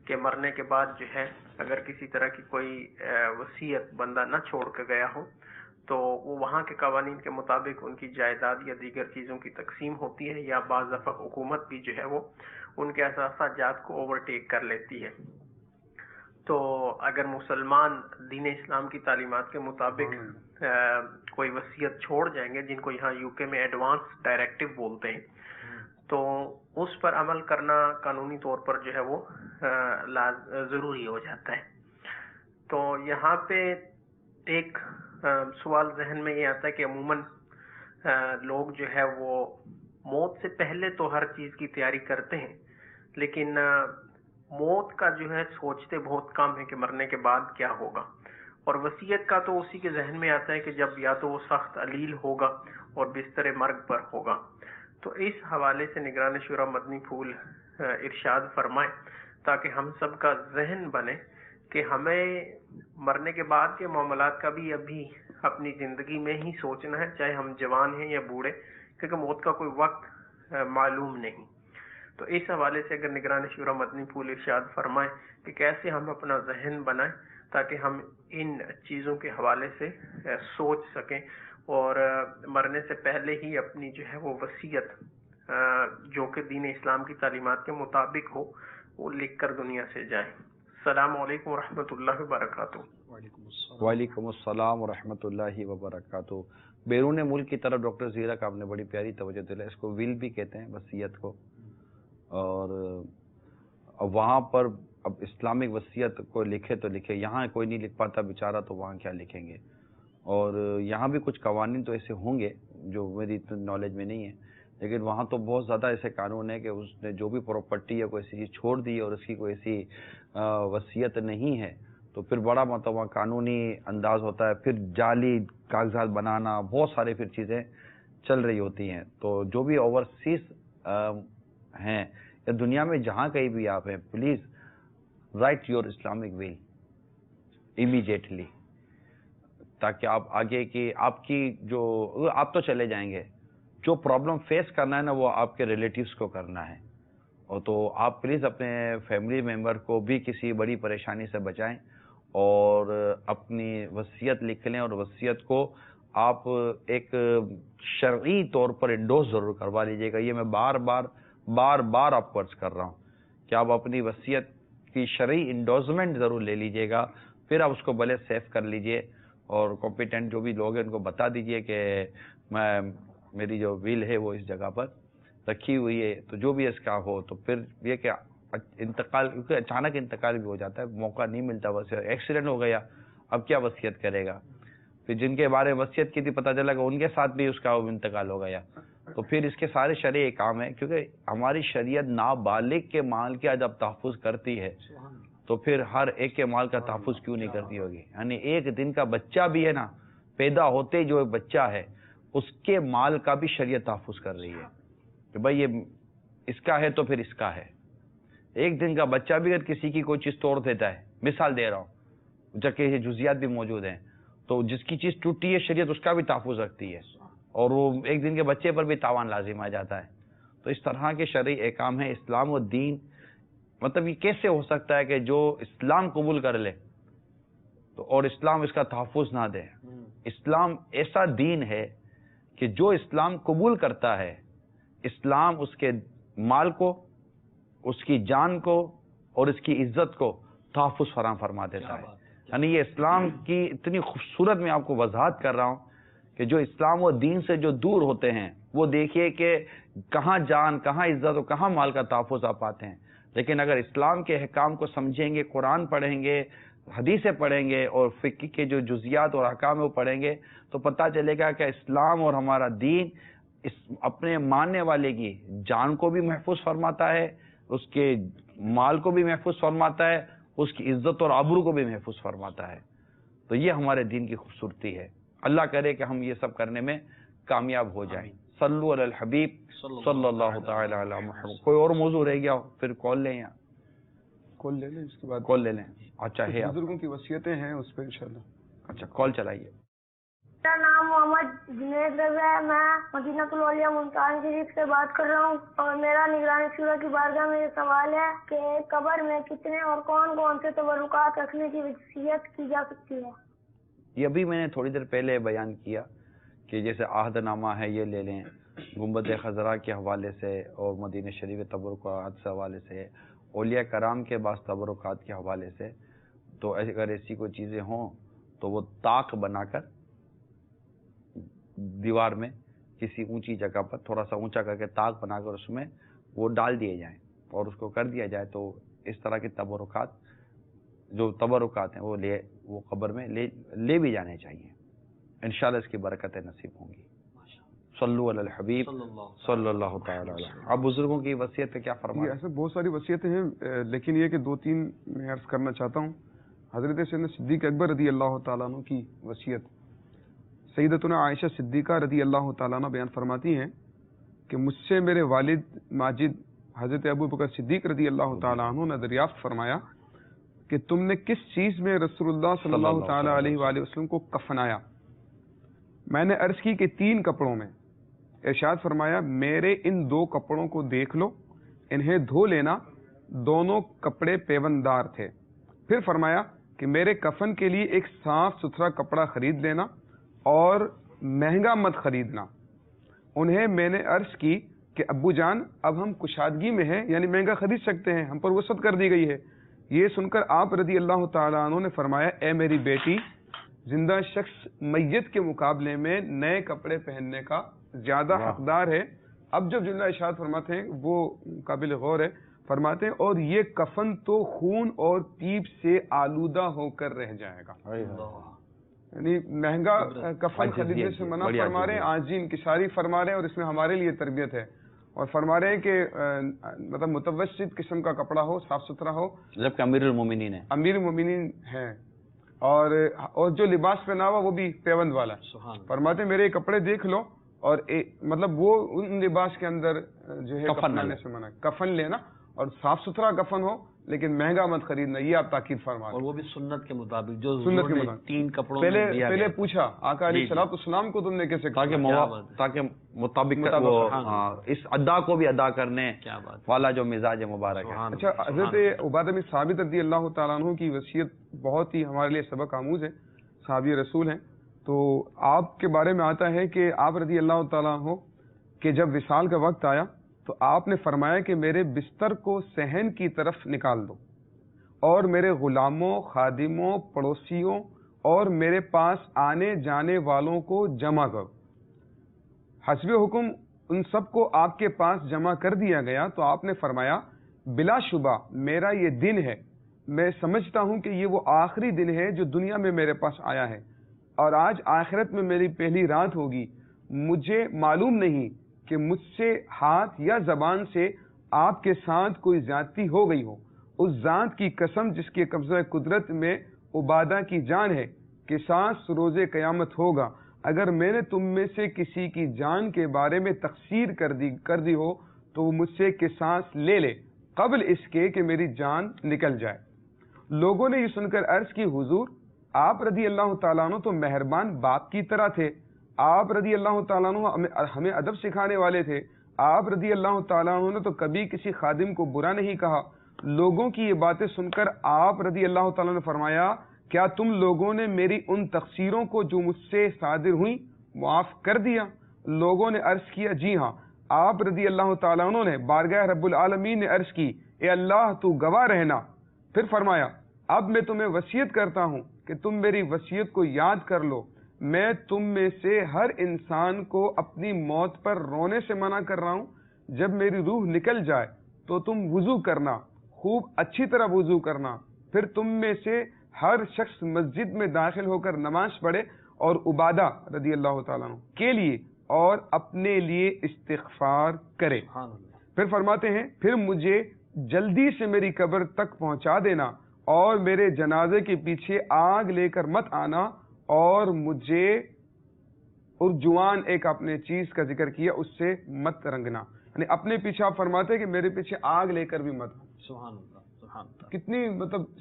کہ مرنے کے بعد جو ہے اگر کسی طرح کی کوئی وصیت بندہ نہ چھوڑ کے گیا ہو تو وہ وہاں کے قوانین کے مطابق ان کی جائیداد یا دیگر چیزوں کی تقسیم ہوتی ہے، یا بعض دفعہ حکومت بھی جو ہے وہ ان کے اثاثہ جات کو اوورٹیک کر لیتی ہے. تو اگر مسلمان دین اسلام کی تعلیمات کے مطابق کوئی وصیت چھوڑ جائیں گے، جن کو یہاں یو کے میں ایڈوانس ڈائریکٹو بولتے ہیں، تو اس پر عمل کرنا قانونی طور پر جو ہے وہ ضروری ہو جاتا ہے. تو یہاں پہ ایک سوال ذہن میں یہ آتا ہے کہ عموماً لوگ جو ہے وہ موت سے پہلے تو ہر چیز کی تیاری کرتے ہیں، لیکن موت کا جو ہے سوچتے بہت کم ہے کہ مرنے کے بعد کیا ہوگا. اور وصیت کا تو اسی کے ذہن میں آتا ہے کہ جب یا تو وہ سخت علیل ہوگا اور بستر مرگ پر ہوگا. تو اس حوالے سے نگران شورا مدنی پھول ارشاد فرمائے تاکہ ہم سب کا ذہن بنے کہ ہمیں مرنے کے بعد کے معاملات کا بھی ابھی اپنی زندگی میں ہی سوچنا ہے، چاہے ہم جوان ہیں یا بوڑھے، کیونکہ موت کا کوئی وقت معلوم نہیں. تو اس حوالے سے اگر نگران شورا مدنی پھول ارشاد فرمائے کہ کیسے ہم اپنا ذہن بنائیں تاکہ ہم ان چیزوں کے حوالے سے سوچ سکیں اور مرنے سے پہلے ہی اپنی جو ہے وہ وصیت جو کہ دین اسلام کی تعلیمات کے مطابق ہو وہ لکھ کر دنیا سے جائیں. السلام علیکم ورحمۃ اللہ وبرکاتہ. وعلیکم السلام ورحمۃ اللہ وبرکاتہ. بیرون ملک کی طرف ڈاکٹر زیرک آپ نے بڑی پیاری توجہ دلائی. اس کو ول بھی کہتے ہیں وصیت کو، اور وہاں پر اب اسلامک وصیت کو لکھے تو لکھے، یہاں کوئی نہیں لکھ پاتا بیچارہ، تو وہاں کیا لکھیں گے. اور یہاں بھی کچھ قوانین تو ایسے ہوں گے جو میری نالج میں نہیں ہے، لیکن وہاں تو بہت زیادہ ایسے قانون ہے کہ اس نے جو بھی پراپرٹی یا کوئی ایسی چیز چھوڑ دی اور اس کی کوئی ایسی وصیت نہیں ہے تو پھر بڑا مطلب وہاں قانونی انداز ہوتا ہے، پھر جعلی کاغذات بنانا، بہت سارے پھر چیزیں چل رہی ہوتی ہیں. تو جو بھی اوورسیز ہیں یا دنیا میں جہاں کہیں بھی آپ ہیں، please write your Islamic will immediately, تاکہ آپ آگے کی آپ کی جو آپ تو چلے جائیں گے، جو پرابلم فیس کرنا ہے نا وہ آپ کے ریلیٹیوز کو کرنا ہے. اور تو آپ پلیز اپنے فیملی ممبر کو بھی کسی بڑی پریشانی سے بچائیں اور اپنی وصیت لکھ لیں، اور وصیت کو آپ ایک شرعی طور پر انڈوز ضرور کروا لیجیے گا. یہ میں بار بار آپ کو عرض کر رہا ہوں کہ آپ اپنی وصیت کی شرعی انڈوزمنٹ ضرور لے لیجیے گا، پھر آپ اس کو بھلے سیو کر لیجیے اور کمپیٹنٹ جو بھی لوگ ہیں ان کو بتا دیجیے کہ میری جو ویل ہے وہ اس جگہ پر رکھی ہوئی ہے، تو جو بھی اس کا ہو. تو پھر یہ کہ انتقال، کیونکہ اچانک انتقال بھی ہو جاتا ہے، موقع نہیں ملتا، ویسے ایکسیڈنٹ ہو گیا اب کیا وصیت کرے گا. پھر جن کے بارے میں وصیت کی تھی پتہ چلا کہ ان کے ساتھ بھی اس کا انتقال ہو گیا، تو پھر اس کے سارے شرعی کام ہیں، کیونکہ ہماری شریعت نابالغ کے مال کا جب تحفظ کرتی ہے تو پھر ہر ایک کے مال کا تحفظ کیوں نہیں کرتی ہوگی؟ یعنی ایک دن کا بچہ بھی ہے نا، پیدا ہوتے جو بچہ ہے اس کے مال کا بھی شریعت تحفظ کر رہی ہے کہ بھائی یہ اس کا ہے تو پھر اس کا ہے۔ ایک دن کا بچہ بھی اگر کسی کی کوئی چیز توڑ دیتا ہے، مثال دے رہا ہوں جبکہ یہ جزیات بھی موجود ہیں، تو جس کی چیز ٹوٹی ہے شریعت اس کا بھی تحفظ رکھتی ہے، اور وہ ایک دن کے بچے پر بھی تاوان لازم آ جاتا ہے۔ تو اس طرح کے شرعی احکام ہیں۔ اسلام و دین مطلب یہ کیسے ہو سکتا ہے کہ جو اسلام قبول کر لے تو اور اسلام اس کا تحفظ نہ دے؟ اسلام ایسا دین ہے کہ جو اسلام قبول کرتا ہے، اسلام اس کے مال کو، اس کی جان کو اور اس کی عزت کو تحفظ فراہم فرما دیتا ہے۔ یعنی یہ اسلام کی اتنی خوبصورت میں آپ کو وضاحت کر رہا ہوں کہ جو اسلام و دین سے جو دور ہوتے ہیں وہ دیکھیے کہ کہاں جان، کہاں عزت اور کہاں مال کا تحفظ آپ پاتے ہیں۔ لیکن اگر اسلام کے احکام کو سمجھیں گے، قرآن پڑھیں گے، حدیثیں پڑھیں گے اور فقہ کے جو جزیات اور احکام وہ پڑھیں گے تو پتہ چلے گا کہ اسلام اور ہمارا دین اپنے ماننے والے کی جان کو بھی محفوظ فرماتا ہے، اس کے مال کو بھی محفوظ فرماتا ہے، اس کی عزت اور آبرو کو بھی محفوظ فرماتا ہے۔ تو یہ ہمارے دین کی خوبصورتی ہے۔ اللہ کرے کہ ہم یہ سب کرنے میں کامیاب ہو جائیں۔ صلو علی الحبیب صلی اللہ تعالی علی محمد۔ کوئی اور موضوع رہ گیا ہو پھر کال لیں، یا کال لے لیں، اس کے بعد کال لے لیں۔ اچھا ہے، بزرگوں کی وصیتیں ہیں اس پہ انشاءاللہ۔ اچھا کال چلائیے۔ میرا نام محمد جنید رضا ہے، میں مدینہ الاولیاء ملتان شریف سے بات کر رہا ہوں، اور میرا نگران شورا کی بارگاہ میں یہ سوال ہے کہ قبر میں کتنے اور کون کون سے تبرکات رکھنے کی وصیت کی جا سکتی ہے؟ یہ ابھی میں نے تھوڑی دیر پہلے بیان کیا کہ جیسے عہد نامہ ہے یہ لے لیں، گنبد خضرا کے حوالے سے اور مدینہ شریف تبرکات سے حوالے سے، اولیاء کرام کے بعض تبرکات کے حوالے سے، تو اگر ایسی کوئی چیزیں ہوں تو وہ طاق بنا کر دیوار میں کسی اونچی جگہ پر تھوڑا سا اونچا کر کے طاق بنا کر اس میں وہ ڈال دیے جائیں اور اس کو کر دیا جائے، تو اس طرح کے تبرکات جو تبرکات ہیں وہ قبر میں لے بھی جانے چاہیے، انشاءاللہ اس کی برکتیں نصیب ہوں گی۔ صلو علی الحبیب صلی اللہ تعالی علیہ۔ اب بزرگوں کی وصیت پہ کیا فرمائیں؟ ایسے بہت ساری وصیتیں ہیں، لیکن یہ کہ دو تین میں عرض کرنا چاہتا ہوں۔ حضرت سیدنا صدیق اکبر رضی اللہ تعالیٰ عنہ کی وصیت، سیدتنا عائشہ صدیقہ رضی اللہ تعالیٰ عنہ بیان فرماتی ہیں کہ مجھ سے میرے والد ماجد حضرت ابو بکر صدیق رضی اللہ تعالیٰ عنہ نے دریافت فرمایا کہ تم نے کس چیز میں رسول اللہ صلی اللہ تعالیٰ علیہ وآلہ وسلم کو کفنایا؟ میں نے عرض کی کہ 3 کپڑوں میں۔ ارشاد فرمایا میرے ان 2 کپڑوں کو دیکھ لو، انہیں دھو لینا، دونوں کپڑے پیوندار تھے۔ پھر فرمایا کہ میرے کفن کے لیے ایک صاف ستھرا کپڑا خرید لینا اور مہنگا مت خریدنا۔ انہیں میں نے عرض کی کہ ابو جان اب ہم کشادگی میں ہیں، یعنی مہنگا خرید سکتے ہیں، ہم پر وسعت کر دی گئی ہے۔ یہ سن کر آپ رضی اللہ تعالیٰ عنہ نے فرمایا اے میری بیٹی، زندہ شخص میت کے مقابلے میں نئے کپڑے پہننے کا زیادہ حقدار ہے۔ اب جب جملہ ارشاد فرماتے ہیں وہ قابل غور ہے، فرماتے ہیں اور یہ کفن تو خون اور پیپ سے آلودہ ہو کر رہ جائے گا۔ یعنی مہنگا کفن خریدنے سے منع فرما رہے ہیں، آج جی انکساری فرما رہے ہیں، اور اس میں ہمارے لیے تربیت ہے، اور فرما رہے ہیں کہ مطلب متوسط قسم کا کپڑا ہو، صاف ستھرا ہو، جبکہ امیر المومنین ہے، امیر المومنین ہیں، اور جو لباس پہنا ہوا وہ بھی پیوند والا ہے۔ فرماتے ہیں میرے کپڑے دیکھ لو، اور مطلب وہ ان لباس کے اندر جو ہے کفن سے منع، کفن لینا اور صاف ستھرا کفن ہو لیکن مہنگا مت خریدنا، یہ آپ تاکید فرما رہے ہیں، اور وہ بھی سنت کے مطابق، جو سنت کے مطابق 3 کپڑوں پہلے پوچھا آقا علیہ الصلوۃ والسلام کو تم نے کیسے، تاکہ مطابق اس ادا کو بھی ادا کرنے والا جو مزاج مبارک ہے۔ اچھا، حضرت عبادہ بن ثابت رضی اللہ تعالیٰ عنہ کی وصیت بہت ہی ہمارے لیے سبق آموز ہے، صحابی رسول ہیں۔ تو آپ کے بارے میں آتا ہے کہ آپ رضی اللہ تعالیٰ عنہ کہ جب وصال کا وقت آیا تو آپ نے فرمایا کہ میرے بستر کو صحن کی طرف نکال دو اور میرے غلاموں، خادموں، پڑوسیوں اور میرے پاس آنے جانے والوں کو جمع کرو۔ حسب حکم ان سب کو آپ کے پاس جمع کر دیا گیا تو آپ نے فرمایا بلا شبہ میرا یہ دن ہے، میں سمجھتا ہوں کہ یہ وہ آخری دن ہے جو دنیا میں میرے پاس آیا ہے، اور آج آخرت میں میری پہلی رات ہوگی۔ مجھے معلوم نہیں کہ مجھ سے ہاتھ یا زبان سے آپ کے ساتھ کوئی زیادتی ہو گئی ہو، اس ذات کی قسم جس کے قبضہ قدرت میں عبادہ کی جان ہے، قصاص روز قیامت ہوگا۔ اگر میں نے تم میں سے کسی کی جان کے بارے میں تقصیر کر دی ہو تو وہ مجھ سے قصاص لے لے قبل اس کے کہ میری جان نکل جائے۔ لوگوں نے یہ سن کر عرض کی، حضور آپ رضی اللہ تعالیٰ عنہ تو مہربان باپ کی طرح تھے، آپ رضی اللہ تعالیٰ عنہ ہمیں ادب سکھانے والے تھے، آپ رضی اللہ تعالیٰ عنہ نے تو کبھی کسی خادم کو برا نہیں کہا۔ لوگوں کی یہ باتیں سن کر آپ رضی اللہ تعالیٰ نے فرمایا، کیا تم لوگوں نے میری ان تقصیروں کو جو مجھ سے صادر ہوئیں معاف کر دیا؟ لوگوں نے عرض کیا، جی ہاں۔ آپ رضی اللہ تعالیٰ عنہ نے بارگاہ رب العالمین نے عرض کی، اے اللہ تو گواہ رہنا۔ پھر فرمایا، اب میں تمہیں وصیت کرتا ہوں کہ تم میری وصیت کو یاد کر لو۔ میں تم میں سے ہر انسان کو اپنی موت پر رونے سے منع کر رہا ہوں۔ جب میری روح نکل جائے تو تم وضو کرنا، خوب اچھی طرح وضو کرنا، پھر تم میں سے ہر شخص مسجد میں داخل ہو کر نماز پڑھے اور عبادہ رضی اللہ تعالیٰ عنہ کے لیے اور اپنے لیے استغفار کرے۔ پھر فرماتے ہیں، پھر مجھے جلدی سے میری قبر تک پہنچا دینا اور میرے جنازے کے پیچھے آگ لے کر مت آنا، اور مجھے ارجوان ایک اپنے چیز کا ذکر کیا اس سے مت رنگنا، یعنی اپنے پیچھے آپ فرماتے ہیں کہ میرے پیچھے آگ لے کر بھی مت۔ سبحان اللہ، سبحان اللہ۔ کتنی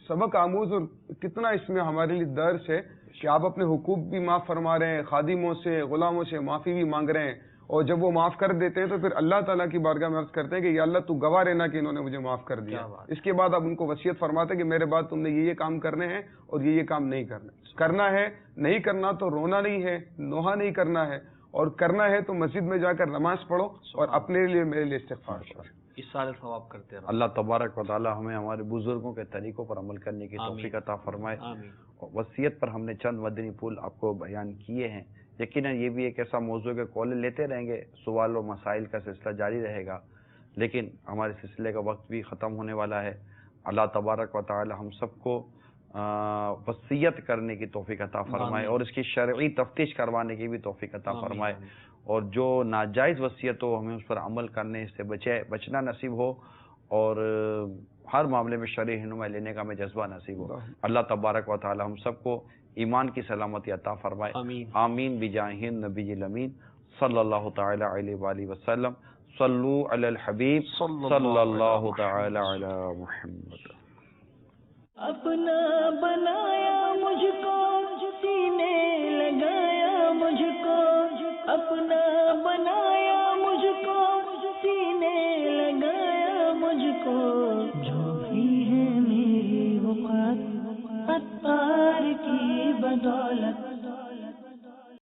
سبق آموز اور کتنا اس میں ہمارے لیے درس ہے کہ آپ اپنے حقوق بھی معاف فرما رہے ہیں، خادموں سے غلاموں سے معافی بھی مانگ رہے ہیں، اور جب وہ معاف کر دیتے ہیں تو پھر اللہ تعالیٰ کی بارگاہ میں عرض کرتے ہیں کہ یا اللہ تو گواہ رہنا کہ انہوں نے مجھے معاف کر دیا۔ اس کے بعد آپ ان کو وصیت فرماتے ہیں کہ میرے بعد تم نے یہ کام کرنے ہیں اور یہ کام نہیں کرنا ہے، نہیں کرنا تو رونا نہیں ہے، نوحہ نہیں کرنا ہے، اور کرنا ہے تو مسجد میں جا کر نماز پڑھو اور اپنے لیے میرے لیے استغفار کرو۔ اس سارے ثواب کرتے رہو۔ اللہ تبارک و تعالی ہمیں ہمارے بزرگوں کے طریقوں پر عمل کرنے کی توفیق عطا فرمائے۔ وصیت پر ہم نے چند مدنی پھول آپ کو بیان کیے ہیں، یقیناً یہ بھی ایک ایسا موضوع کہ کالیں لیتے رہیں گے، سوال و مسائل کا سلسلہ جاری رہے گا، لیکن ہمارے سلسلے کا وقت بھی ختم ہونے والا ہے۔ اللہ تبارک و تعالی ہم سب کو وصیت کرنے کی توفیق عطا فرمائے اور اس کی شرعی تفتیش کروانے کی بھی توفیق عطا فرمائے، اور جو ناجائز وصیت ہو ہمیں اس پر عمل کرنے سے بچنا نصیب ہو، اور ہر معاملے میں شرعی رہنمائی لینے کا ہمیں جذبہ نصیب ہو۔ اللہ تبارک و تعالی ہم سب کو ایمان کی سلامتی عطا فرمائے، آمین بجاہ النبی الامین صلی اللہ تعالی علیہ وآلہ وسلم۔ صلو علی الحبیب صلی اللہ تعالی علی محمد۔ اپنا بنایا مجھ کو، سینے لگایا مجھ کو، اپنا